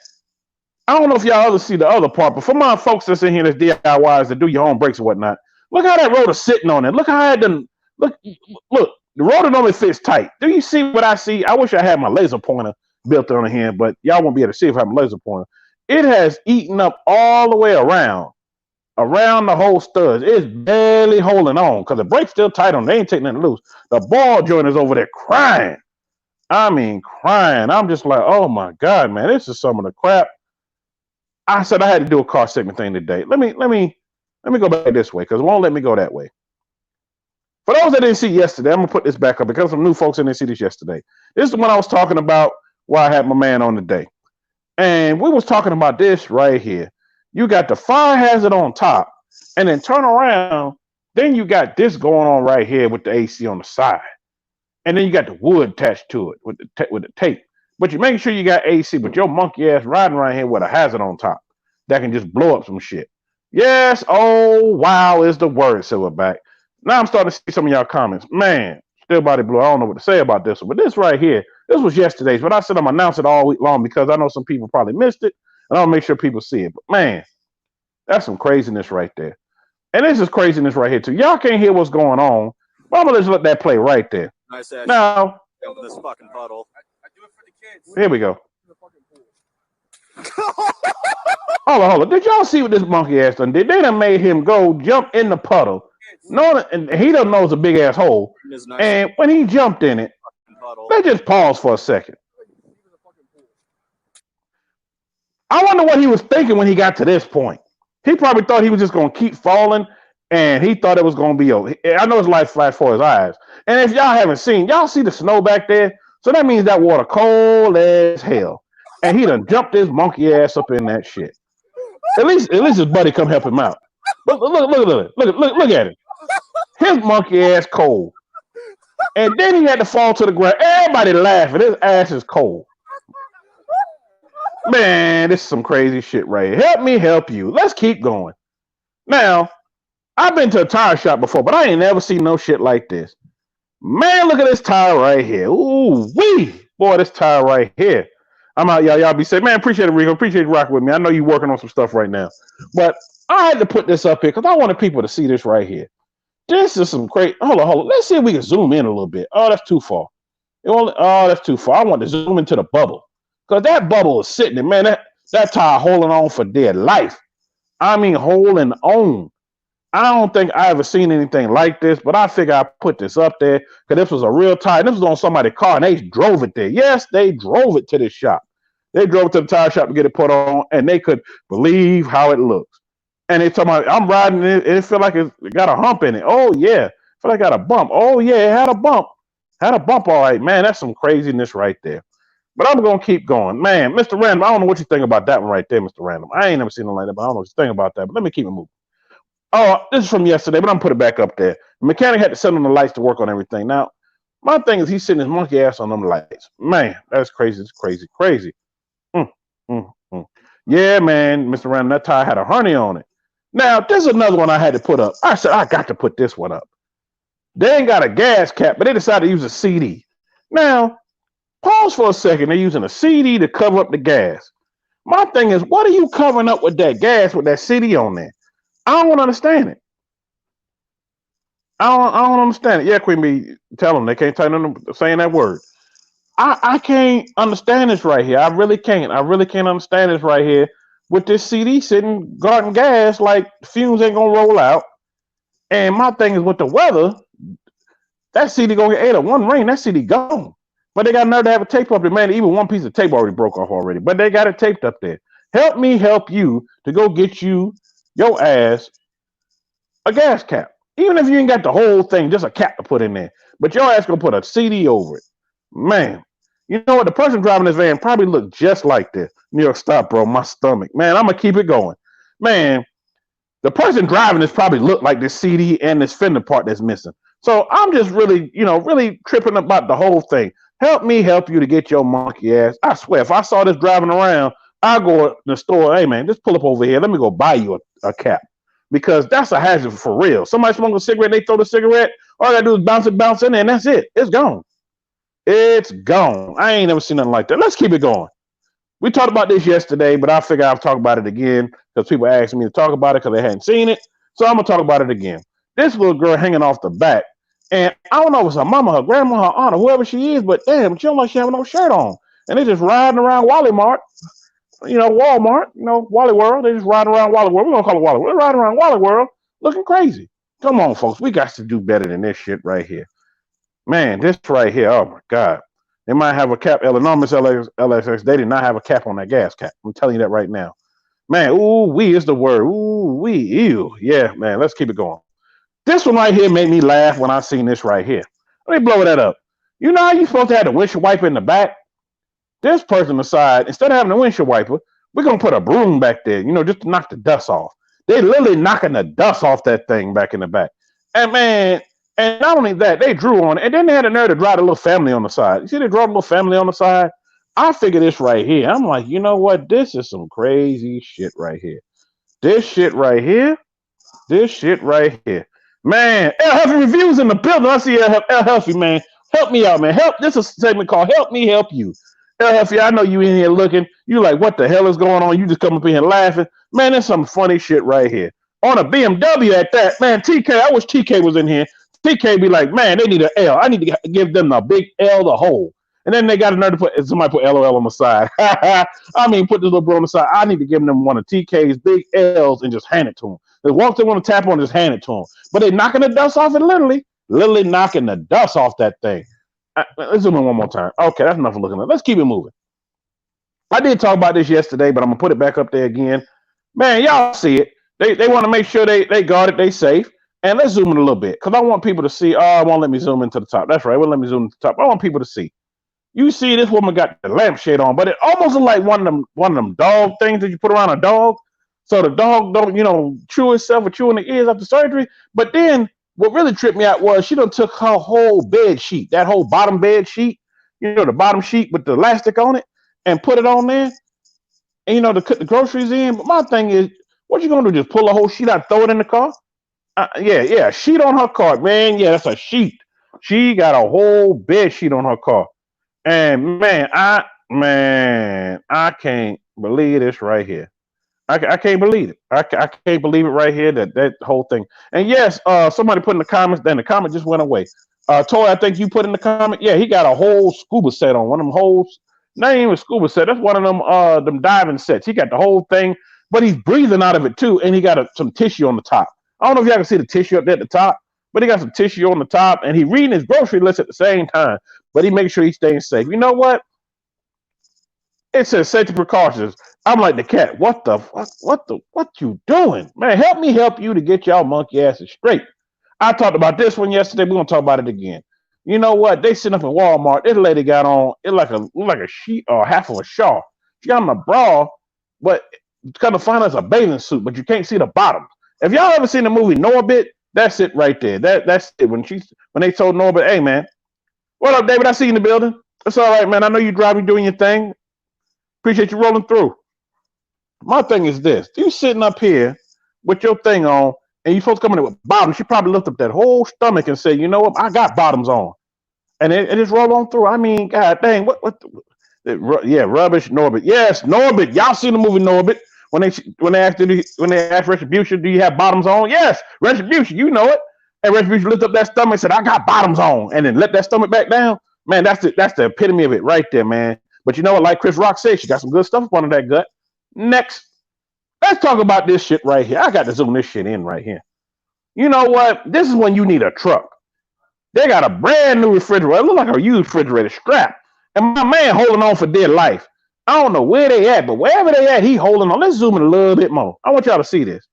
I don't know if y'all ever see the other part, but for my folks that's in here that's DIYs that do your own brakes and whatnot, look how that rotor's sitting on it. Look how it done. Look, the rotor normally fits tight. Do you see what I see? I wish I had my laser pointer built on here, but y'all won't be able to see if I have a laser pointer. It has eaten up all the way around the whole studs. It's barely holding on because the brake's still tight on it. They ain't taking nothing loose. The ball joint is over there crying. I mean, crying. I'm just like, oh my God, man, this is some of the crap. I said I had to do a car segment thing today. Let me go back this way because it won't let me go that way. For those that didn't see yesterday, I'm gonna put this back up because some new folks didn't see this yesterday. This is the one I was talking about while I had my man on today. And we was talking about this right here. You got the fire hazard on top, and then turn around, then you got this going on right here with the AC on the side. And then you got the wood attached to it with the tape. But you make sure you got AC, but your monkey ass riding around here with a hazard on top that can just blow up some shit. Yes, oh wow is the word, Silverback. Now I'm starting to see some of y'all comments. Man, still body blue. I don't know what to say about this one, but this right here, this was yesterday's, but I said I'm announcing it all week long because I know some people probably missed it, and I'll make sure people see it. But man, that's some craziness right there. And this is craziness right here too. Y'all can't hear what's going on, but I'm gonna just let that play right there. Nice ass. Now, This fucking puddle. Here we go. Hold on. Did y'all see what this monkey ass done did? They done made him go jump in the puddle. No, and he doesn't know it's a big ass hole. And when he jumped in it, let's just pause for a second. I wonder what he was thinking when he got to this point. He probably thought he was just going to keep falling, and he thought it was going to be over. I know his life flashed before his eyes. And if y'all haven't seen, y'all see the snow back there? So that means that water cold as hell. And he done jumped his monkey ass up in that shit. At least his buddy come help him out. Look at it. His monkey ass cold. And then he had to fall to the ground. Everybody laughing. His ass is cold. Man, this is some crazy shit right here. Help me help you. Let's keep going. Now, I've been to a tire shop before, but I ain't never seen no shit like this. Man, look at this tire right here. Ooh, wee. Boy, this tire right here. I'm out, y'all. Y'all be safe. Man, appreciate it, Rico. Appreciate you rocking with me. I know you're working on some stuff right now. But I had to put this up here because I wanted people to see this right here. This is some great. Hold on. Let's see if we can zoom in a little bit. Oh, that's too far. That's too far. I want to zoom into the bubble. Because that bubble is sitting there, man. That tire holding on for dear life. I mean, holding on. I don't think I ever seen anything like this, but I figure I put this up there because this was a real tire. This was on somebody's car, and they drove it there. Yes, they drove it to this shop. They drove it to the tire shop to get it put on, and they could believe how it looks. And they talking about, I'm riding it, and it feel like it got a hump in it. Oh, yeah. Feel like it got a bump. Oh, yeah, it had a bump. Had a bump, all right. Man, that's some craziness right there. But I'm going to keep going. Man, Mr. Random, I don't know what you think about that one right there, Mr. Random. I ain't never seen one like that, but I don't know what you think about that. But let me keep it moving. Oh, this is from yesterday, but I'm going to put it back up there. The mechanic had to set on the lights to work on everything. Now, my thing is he's sitting his monkey ass on them lights. Man, that's crazy. It's crazy, crazy. Yeah, man, Mr. Random, that tire had a hernia on it. Now, there's another one I had to put up. I said, I got to put this one up. They ain't got a gas cap, but they decided to use a CD. Now, pause for a second. They're using a CD to cover up the gas. My thing is, what are you covering up with that gas with that CD on there? I don't understand it. I don't understand it. Yeah, Queen Bee, tell them they can't tell them saying that word. I can't understand this right here. I really can't. I really can't understand this right here with this CD sitting guarding gas like fumes ain't gonna roll out. And my thing is with the weather, that CD gonna get 8 or 1 rain, that CD gone. But they got nerve to have a tape up there. Man, even one piece of tape already broke off already. But they got it taped up there. Help me help you to go get you your ass a gas cap. Even if you ain't got the whole thing, just a cap to put in there. But your ass gonna put a CD over it. Man, you know what? The person driving this van probably looked just like this. New York, stop, bro. My stomach. Man, I'm gonna keep it going. Man, the person driving this probably looked like this CD and this fender part that's missing. So I'm just really, really tripping about the whole thing. Help me help you to get your monkey ass. I swear, if I saw this driving around, I'll go to the store. Hey, man, just pull up over here. Let me go buy you a cap. Because that's a hazard for real. Somebody smoking a cigarette, they throw the cigarette. All I got to do is bounce in there, and that's it. It's gone. It's gone. I ain't never seen nothing like that. Let's keep it going. We talked about this yesterday, but I figure I'll talk about it again because people asked me to talk about it because they hadn't seen it. So I'm going to talk about it again. This little girl hanging off the back. And I don't know if it's her mama, her grandma, her aunt, or whoever she is, but damn, she don't like she having no shirt on. And they just riding around Walmart, Wally World. They just riding around Wally World. We're going to call it Wally World. We're riding around Wally World looking crazy. Come on, folks. We got to do better than this shit right here. Man, this right here, oh my God. They might have a cap. Enormous LXX, they did not have a cap on that gas cap. I'm telling you that right now. Man, ooh-wee is the word. Ooh-wee, ew. Yeah, man, let's keep it going. This one right here made me laugh when I seen this right here. Let me blow that up. You know how you supposed to have the windshield wiper in the back? This person aside, instead of having a windshield wiper, we're going to put a broom back there, just to knock the dust off. They literally knocking the dust off that thing back in the back. And man, and not only that, they drew on it, and then they had the nerve to draw the little family on the side. You see they draw the little family on the side? I figure this right here. I'm like, you know what? This is some crazy shit right here. This shit right here. Man, El Healthy Reviews in the building. I see El Healthy, man. Help me out, man. This is a segment called Help Me Help You. El Healthy, I know you in here looking. You like, what the hell is going on? You just come up in here laughing. Man, there's some funny shit right here. On a BMW at that. Man, TK, I wish TK was in here. TK be like, man, they need an L. I need to give them a big L to hold. And then they got another somebody put LOL on the side. I mean, put this little bro on the side. I need to give them one of TK's big L's and just hand it to them. The once they want to tap on, just hand it to them. But they knocking the dust off it, literally knocking the dust off that thing. Let's zoom in one more time. Okay, that's enough of looking at. Let's keep it moving. I did talk about this yesterday, but I'm gonna put it back up there again. Man, y'all see it. They want to make sure they guard it, they safe. And let's zoom in a little bit because I want people to see. Oh, it won't let me zoom into the top. That's right. It won't let me zoom into the top. I want people to see. You see, this woman got the lampshade on, but it almost looks like one of them dog things that you put around a dog, so the dog don't chew itself or chew in the ears after surgery. But then what really tripped me out was she done took her whole bed sheet, that whole bottom bed sheet, the bottom sheet with the elastic on it, and put it on there, and to cut the groceries in. But my thing is, what you gonna do? Just pull the whole sheet out, and throw it in the car? Yeah, sheet on her car, man. Yeah, that's a sheet. She got a whole bed sheet on her car, and I can't believe this right here. I can't believe it. I can't believe it right here. That whole thing. And yes, somebody put in the comments. Then the comment just went away. Toy, I think you put in the comment. Yeah, he got a whole scuba set on. One of them holes. Not even a scuba set. That's one of them diving sets. He got the whole thing, but he's breathing out of it too, and he got some tissue on the top. I don't know if y'all can see the tissue up there at the top, but he got some tissue on the top, and he reading his grocery list at the same time, but he makes sure he's staying safe. You know what? It says safety precautions. I'm like the cat. What you doing? Man, help me help you to get y'all monkey asses straight. I talked about this one yesterday. We're going to talk about it again. You know what? They sitting up in Walmart. This lady got on, it like a sheet or half of a shawl. She got on a bra, but it's kind of fine as a bathing suit, but you can't see the bottom. If y'all ever seen the movie Norbit, that's it right there. That's it. When they told Norbit, hey man, what up, David? I see you in the building. It's all right, man. I know you driving, doing your thing. Appreciate you rolling through. My thing is this: you sitting up here with your thing on, and you supposed to come in with bottoms. She probably lift up that whole stomach and say, you know what? I got bottoms on, and it just roll on through. I mean, god dang, yeah, rubbish, Norbit. Yes, Norbit. Y'all seen the movie Norbit? When they asked Retribution, do you have bottoms on? Yes, Retribution, you know it. And Retribution lift up that stomach and said, I got bottoms on, and then let that stomach back down. Man, that's the epitome of it right there, man. But you know what? Like Chris Rock said, she got some good stuff up under that gut. Next, let's talk about this shit right here. I got to zoom this shit in right here. You know what? This is when you need a truck. They got a brand new refrigerator. It looks like a used refrigerator strap. And my man holding on for dear life. I don't know where they at, but wherever they at, he holding on. Let's zoom in a little bit more. I want y'all to see this.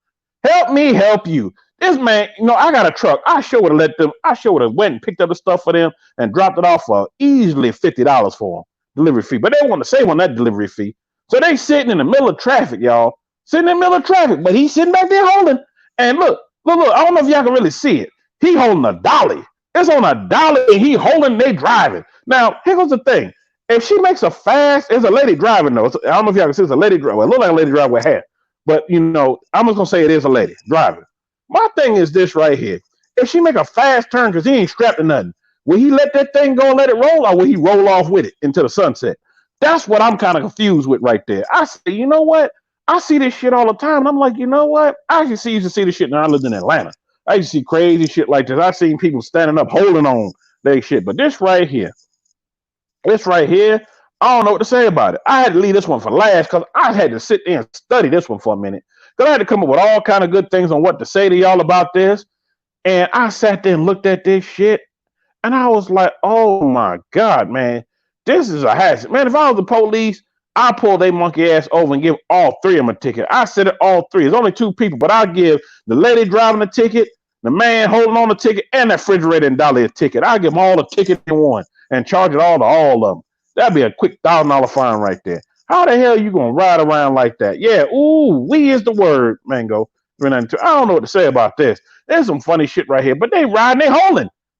Help me help you. This man, I got a truck. I sure would have went and picked up the stuff for them and dropped it off for easily $50 for them. Delivery fee. But they want to save on that delivery fee. So they sitting in the middle of traffic, y'all. Sitting in the middle of traffic, but he's sitting back there holding. And look. I don't know if y'all can really see it. He holding a dolly. It's on a dolly, and he holding, they driving. Now, here goes the thing. If she makes a fast, there's a lady driving though. I don't know if y'all can see it's a lady driving. Well, it looks like a lady driving with hair. But I'm just gonna say it is a lady driving. My thing is this right here. If she make a fast turn because he ain't strapped to nothing, will he let that thing go and let it roll, or will he roll off with it into the sunset? That's what I'm kind of confused with right there. I say, you know what? I see this shit all the time. And I'm like, you know what? I used to see this shit when I lived in Atlanta. I used to see crazy shit like this. I've seen people standing up holding on their shit. But this right here, I don't know what to say about it. I had to leave this one for last because I had to sit there and study this one for a minute. Because I had to come up with all kind of good things on what to say to y'all about this. And I sat there and looked at this shit. And I was like, oh my God, man. This is a hazard. Man, if I was the police, I'd pull their monkey ass over and give all three of them a ticket. I said it all three. It's only two people, but I'll give the lady driving the ticket, the man holding on the ticket, and that refrigerator and dolly a ticket. I'll give them all a ticket in one and charge it all to all of them. That'd be a quick $1,000 fine right there. How the hell you gonna ride around like that? Yeah, we is the word, Mango. I don't know what to say about this. There's some funny shit right here, but they riding,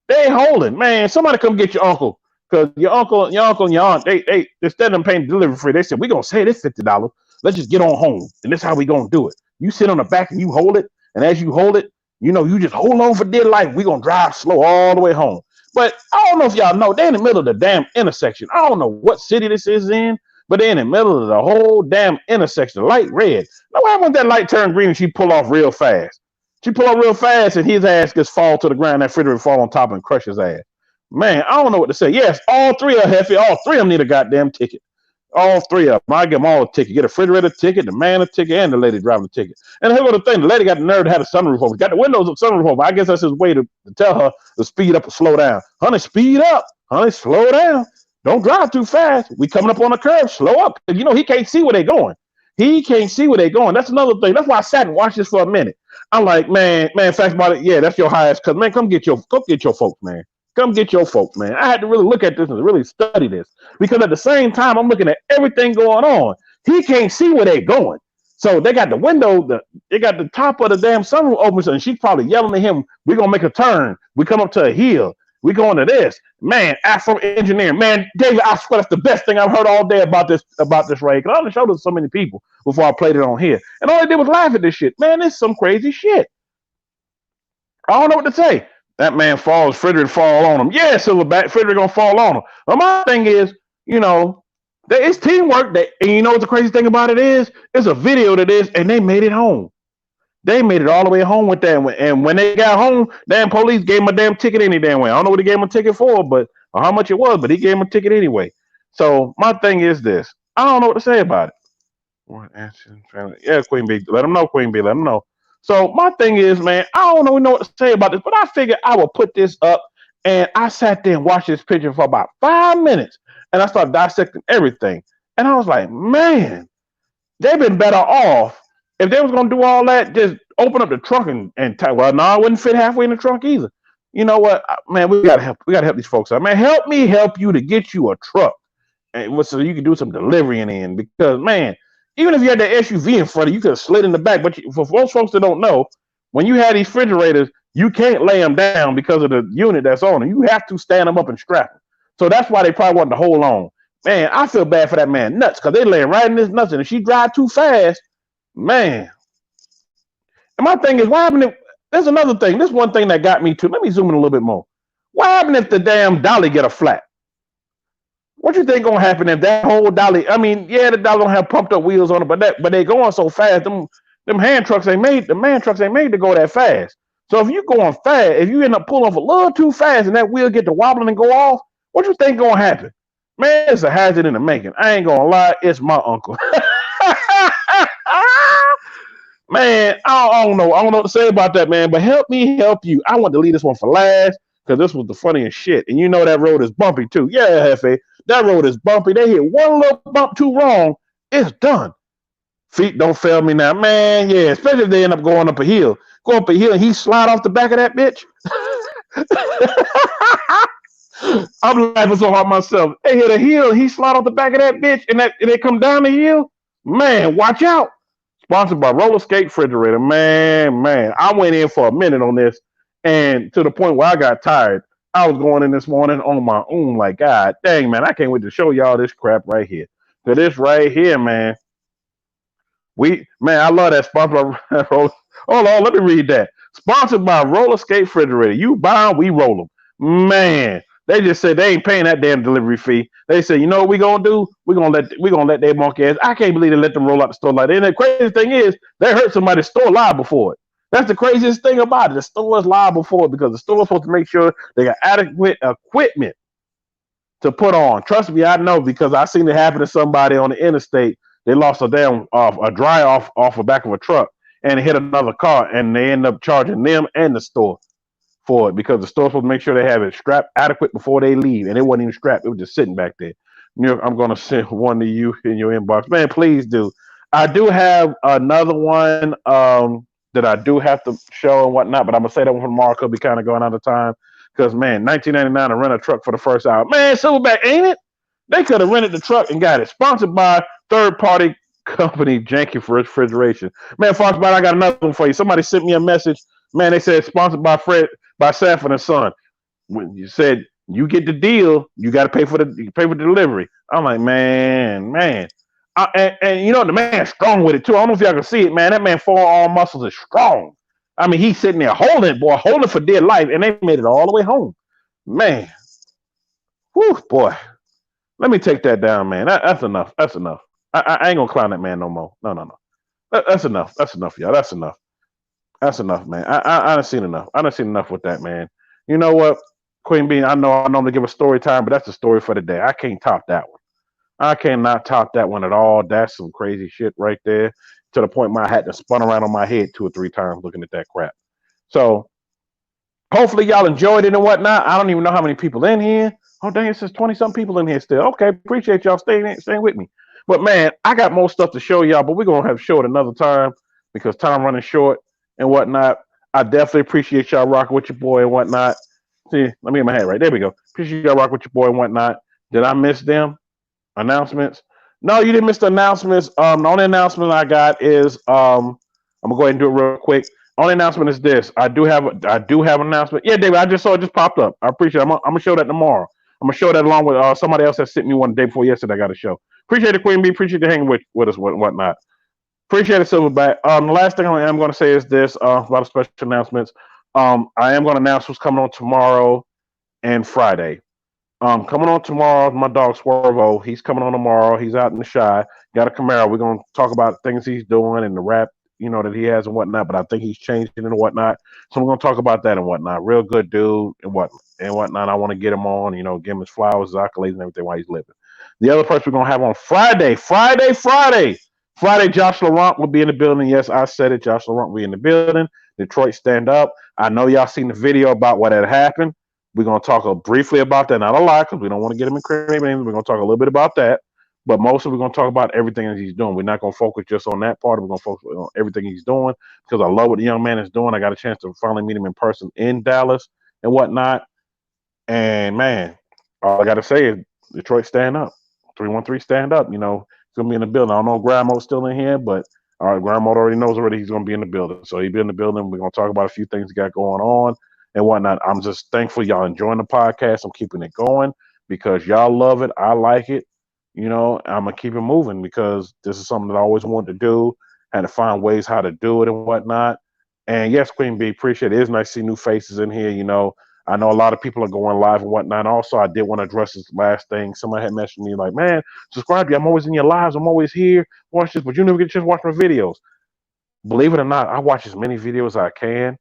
they holding. Man, somebody come get your uncle. Because your uncle and your aunt, they instead of them paying delivery fee, they said, we're going to say this $50. Let's just get on home. And this is how we going to do it. You sit on the back and you hold it. And as you hold it, you just hold on for dear life. We're going to drive slow all the way home. But I don't know if y'all know, they're in the middle of the damn intersection. I don't know what city this is in, but they're in the middle of the whole damn intersection, light red. Now, why wouldn't that light turn green and she pull off real fast? She pull off real fast and his ass just fall to the ground. That refrigerator fall on top and crush his ass. Man, I don't know what to say. Yes, all three are hefty. All three of them need a goddamn ticket. All three of them. I give them all a ticket. Get a refrigerator ticket, the man a ticket, and the lady driving the ticket. And here's the thing: the lady got the nerve to have a sunroof over. Got the windows of sunroof over. I guess that's his way to tell her to speed up or slow down. Honey, speed up. Honey, slow down. Don't drive too fast. We coming up on the curve. Slow up. You know he can't see where they're going. He can't see where they're going. That's another thing. That's why I sat and watched this for a minute. I'm like, man, facts about it. Yeah, that's your highest cut. Man, come get your folks, man. Come get your folks, man. I had to really look at this and really study this because at the same time, I'm looking at everything going on. He can't see where they're going. So they got the window, they got the top of the damn sunroof open, and she's probably yelling at him, we're going to make a turn. We come up to a hill. We going to this. Man, Afro engineering. Man, David, I swear that's the best thing I've heard all day about this raid. Because I only showed it to so many people before I played it on here. And all they did was laugh at this shit. Man, this is some crazy shit. I don't know what to say. That man falls, Frederick fall on him. Yeah, Silverback, Frederick gonna fall on him. But my thing is, you know, it's teamwork. And you know what the crazy thing about it is? It's a video that is, and they made it home. They made it all the way home with that. And when they got home, damn police gave him a damn ticket any damn way. I don't know what he gave him a ticket for, or how much it was, but he gave him a ticket anyway. So my thing is this. I don't know what to say about it. Yeah, Queen B. Let them know, Queen B. Let them know. So my thing is, man, I don't know what to say about this, but I figured I would put this up, and I sat there and watched this picture for about 5 minutes, and I started dissecting everything. And I was like, man, they've been better off. If they was gonna do all that, just open up the trunk and well, no, I wouldn't fit halfway in the trunk either. You know what, man? We gotta help these folks out, man. Help me help you to get you a truck, and so you can do some delivering in. Because man, even if you had the SUV in front of you, could have slid in the back. But for most folks that don't know, when you have these refrigerators, you can't lay them down because of the unit that's on them. You have to stand them up and strap them. So that's why they probably wanted to hold on. Man, I feel bad for that man nuts because they laying right in his nuts, and if she drive too fast. Man, and my thing is, what happened if there's another thing? This one thing that got me too. Let me zoom in a little bit more. What happened if the damn dolly get a flat? What you think gonna happen if that whole dolly? I mean, yeah, the dolly don't have pumped up wheels on it, but they going so fast. Them hand trucks ain't made. The man trucks ain't made to go that fast. So if you going fast, if you end up pulling off a little too fast and that wheel get to wobbling and go off, what you think gonna happen? Man, it's a hazard in the making. I ain't gonna lie, it's my uncle. Man, I don't know what to say about that, man. But help me help you. I want to leave this one for last because this was the funniest shit. And you know that road is bumpy too. Yeah, Hefe, that road is bumpy. They hit one little bump too wrong, it's done. Feet don't fail me now, man. Yeah, especially if they end up going up a hill. Go up a hill and he slide off the back of that bitch. I'm laughing so hard myself. They hit a hill and he slide off the back of that bitch and they come down the hill. Man, watch out. Sponsored by Roller Skate Refrigerator. Man. I went in for a minute on this, and to the point where I got tired. I was going in this morning on my own, like, God dang, man, I can't wait to show y'all this crap right here. So this right here, man. I love that sponsor. Hold on, let me read that. Sponsored by Roller Skate Refrigerator. You buy them, we roll them. Man. They just said they ain't paying that damn delivery fee. They said, you know what we gonna do? We're gonna let their monkey ass. I can't believe they let them roll out the store like that. And the craziest thing is they hurt somebody's store liable for it. That's the craziest thing about it. The store is liable for it because the store is supposed to make sure they got adequate equipment to put on. Trust me, I know because I seen it happen to somebody on the interstate. They lost a dry off the back of a truck and it hit another car, and they end up charging them and the store for it because the store's supposed to make sure they have it strapped adequate before they leave, and it wasn't even strapped. It was just sitting back there. I'm going to send one to you in your inbox. Man, please do. I do have another one that I do have to show and whatnot, but I'm going to say that one from Mark. I'll be kind of going out of time because, man, $19.99 to rent a truck for the first hour. Man, Silverback, ain't it? They could have rented the truck and got it. Sponsored by third-party company Janky for Refrigeration. Man, Foxbot, I got another one for you. Somebody sent me a message. Man, they said sponsored by Sanford and Son. When you said you get the deal, you got to pay for the delivery. I'm like, man. And you know the man's strong with it too. I don't know if y'all can see it, man. That man forearm muscles is strong. I mean, he's sitting there holding for dear life, and they made it all the way home. Man, whew, boy. Let me take that down, man. That's enough. That's enough. I ain't gonna clown that man no more. No. That's enough. That's enough, y'all. That's enough. That's enough, man. I done seen enough. I done seen enough with that, man. You know what? Queen Bee, I know I normally give a story time, but that's the story for the day. I can't top that one. I cannot top that one at all. That's some crazy shit right there. To the point where I had to spun around on my head 2 or 3 times looking at that crap. So hopefully y'all enjoyed it and whatnot. I don't even know how many people in here. Oh dang, it says 20-some people in here still. Okay, appreciate y'all staying with me. But man, I got more stuff to show y'all, but we're gonna have to show it another time because time running short and whatnot. I definitely appreciate y'all rocking with your boy and whatnot. See, let me get my hand right. There we go. Appreciate y'all rocking with your boy and whatnot. Did I miss them? Announcements? No, you didn't miss the announcements. The only announcement I got is I'm gonna go ahead and do it real quick. Only announcement is this. I do have an announcement. Yeah, David, I just saw it just popped up. I appreciate it. I'm gonna show that tomorrow. I'm gonna show that along with somebody else that sent me one the day before yesterday. I got a show. Appreciate it, Queen Bee. Appreciate you hanging with us and whatnot. Appreciate it, Silverback. The last thing I am going to say is this about special announcements. I am going to announce what's coming on tomorrow and Friday. Coming on tomorrow, my dog Swervo. He's coming on tomorrow. He's out in the shy. Got a Camaro. We're gonna talk about things he's doing and the rap, that he has and whatnot. But I think he's changing and whatnot. So we're gonna talk about that and whatnot. Real good dude and whatnot. I want to get him on. Give him his flowers, his accolades, and everything while he's living. The other person we're gonna have on Friday. Josh Laurent will be in the building. Yes, I said it. Josh Laurent will be in the building. Detroit Stand Up. I know y'all seen the video about what had happened. We're going to talk briefly about that, not a lot, because we don't want to get him incriminated. We're going to talk a little bit about that, but mostly we're going to talk about everything that he's doing. We're not going to focus just on that part. We're going to focus on everything he's doing because I love what the young man is doing. I got a chance to finally meet him in person in Dallas and whatnot. And, man, all I got to say is Detroit Stand Up. 313 Stand Up. He's going to be in the building. I don't know if Grandmo's still in here, but Grandma already knows he's going to be in the building. So he'll be in the building. We're going to talk about a few things he got going on and whatnot. I'm just thankful y'all enjoying the podcast. I'm keeping it going because y'all love it. I like it. I'm gonna keep it moving because this is something that I always wanted to do. Had to find ways how to do it and whatnot. And yes, Queen Bee, appreciate it. It is nice to see new faces in here. I know a lot of people are going live and whatnot. Also, I did want to address this last thing. Somebody had mentioned me like, man, subscribe to you. I'm always in your lives. I'm always here. Watch this, but you never get a chance to watch my videos. Believe it or not, I watch as many videos as I can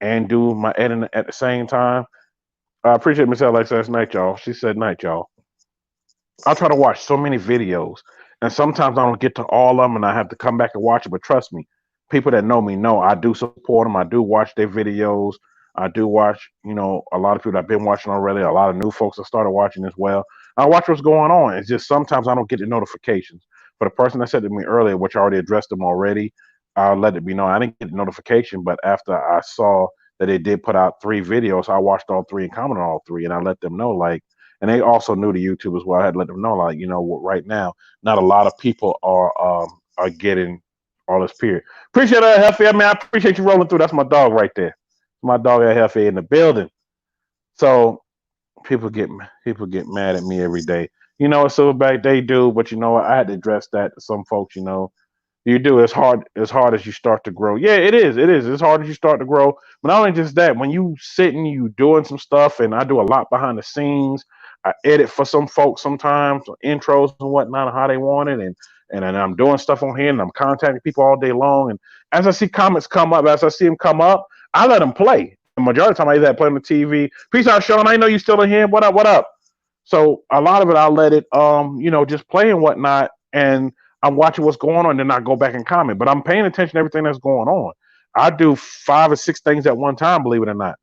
and do my editing at the same time. I appreciate Miss Alex last night, y'all. She said night, y'all. I try to watch so many videos, and sometimes I don't get to all of them, and I have to come back and watch it. But trust me, people that know me know I do support them. I do watch their videos. I do watch, a lot of people that I've been watching already. A lot of new folks I started watching as well. I watch what's going on. It's just sometimes I don't get the notifications. For the person that said to me earlier, which I already addressed them already, I'll let it be known. I didn't get the notification, but after I saw that they did put out 3 videos, I watched all 3 and commented on all 3, and I let them know, and they also knew to YouTube as well. I had to let them know, right now, not a lot of people are getting all this period. Appreciate that, Healthy. I appreciate you rolling through. That's my dog right there. My dog at Healthy in the building. So people get mad at me every day. Silverback, they do, but I had to address that to some folks, You do. It's hard as you start to grow. Yeah, it is. It's hard as you start to grow. But not only just that, when you sitting, you doing some stuff, and I do a lot behind the scenes. I edit for some folks sometimes, intros and whatnot, how they want it, and I'm doing stuff on here, and I'm contacting people all day long. And as I see comments come up, as I see them come up, I let them play. The majority of the time, I either play on the TV. Peace out, Sean. I know you still in here. What up? What up? So a lot of it, I'll let it, just play and whatnot, and I'm watching what's going on, and then I go back and comment. But I'm paying attention to everything that's going on. I do 5 or 6 things at one time, believe it or not.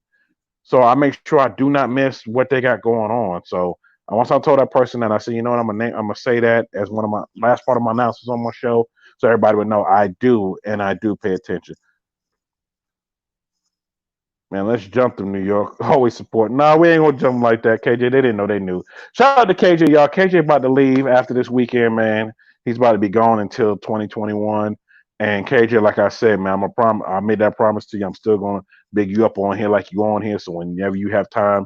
So I make sure I do not miss what they got going on. So once I told that person that, I said, I'm gonna say that as one of my last part of my announcements on my show, so everybody would know I do pay attention. Man, let's jump to New York. Always support. No, we ain't gonna jump like that, KJ. They didn't know they knew. Shout out to KJ, y'all. KJ about to leave after this weekend, man. He's about to be gone until 2021. And KJ, like I said, man, I made that promise to you. I'm still going to big you up on here like you on here. So whenever you have time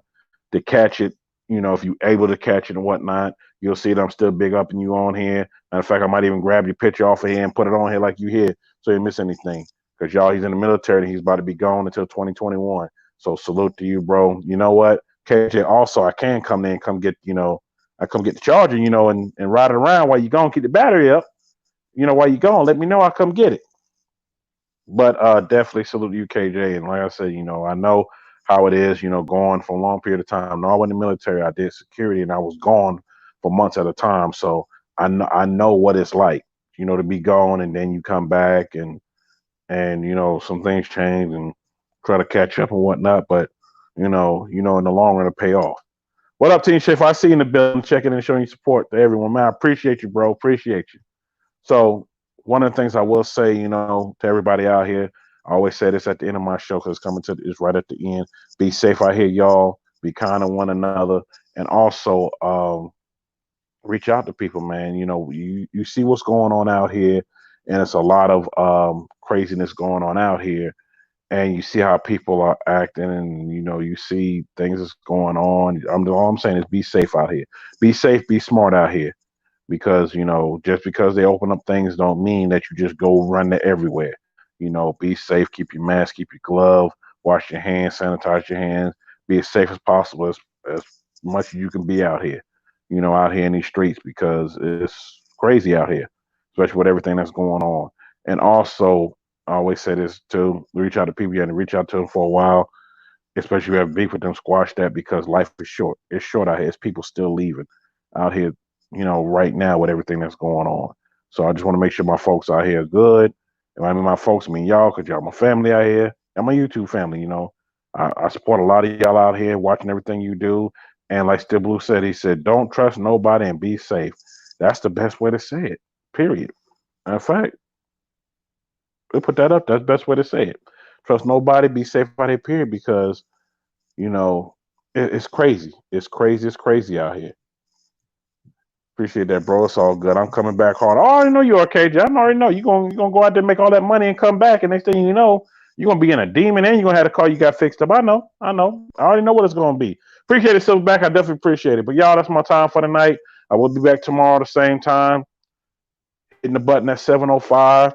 to catch it, if you're able to catch it and whatnot, you'll see that I'm still big up and you on here. Matter of fact, I might even grab your picture off of here and put it on here like you here so you don't miss anything. Because y'all, he's in the military and he's about to be gone until 2021. So salute to you, bro. You know what, KJ, also, I can come there and come get, I come get the charger, and ride it around while you gone, keep the battery up. While you gone, let me know. I'll come get it. But definitely salute you, KJ. And like I said, I know how it is, going for a long period of time. No, I wasn't in the military. I did security, and I was gone for months at a time. So I know what it's like, to be gone and then you come back and some things change and try to catch up and whatnot. But in the long run, it'll pay off. What up, Team Chef? I see you in the building, checking and showing you support to everyone, man. I appreciate you, bro. Appreciate you. So one of the things I will say, to everybody out here, I always say this at the end of my show because it's right at the end. Be safe out here, y'all. Be kind to one another, and also reach out to people, man. You see what's going on out here, and it's a lot of craziness going on out here, and you see how people are acting, and you see things that's going on. All I'm saying is be safe out here. Be safe, be smart out here, because just because they open up things don't mean that you just go run to everywhere. Be safe, keep your mask, keep your glove, wash your hands, sanitize your hands, be as safe as possible as much as you can be out here. Out here in these streets, because it's crazy out here, especially with everything that's going on. And also, I always say this too: reach out to people. You had to reach out to them for a while, especially if you have beef with them. Squash that, because life is short. It's short out here. It's people still leaving out here, right now with everything that's going on. So I just want to make sure my folks out here are good. And I mean, my folks, I mean y'all, because y'all my family out here. I'm my YouTube family. I support a lot of y'all out here watching everything you do. And like Still Blue said, he said, don't trust nobody and be safe. That's the best way to say it, period. In fact, we'll put that up. That's the best way to say it. Trust nobody, be safe out here, period, because, it's crazy. It's crazy. It's crazy out here. Appreciate that, bro. It's all good. I'm coming back hard. Oh, I already know you're okay, John. I already know you're gonna go out there and make all that money and come back, and next thing you know, you're gonna be in a demon and you're gonna have the car you got fixed up. I know. I already know what it's gonna be. Appreciate it, Silverback. I definitely appreciate it. But y'all, that's my time for the night. I will be back tomorrow at the same time. Hitting the button at 7:05.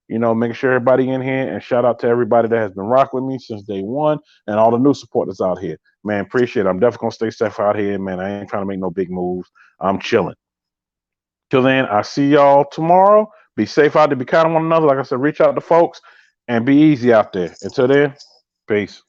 Making sure everybody in here, and shout out to everybody that has been rocking with me since day one, and all the new supporters out here. Man, appreciate it. I'm definitely gonna stay safe out here, man. I ain't trying to make no big moves. I'm chilling. Till then, I see y'all tomorrow. Be safe out there. Be kind of one another. Like I said, reach out to folks and be easy out there. Until then, peace.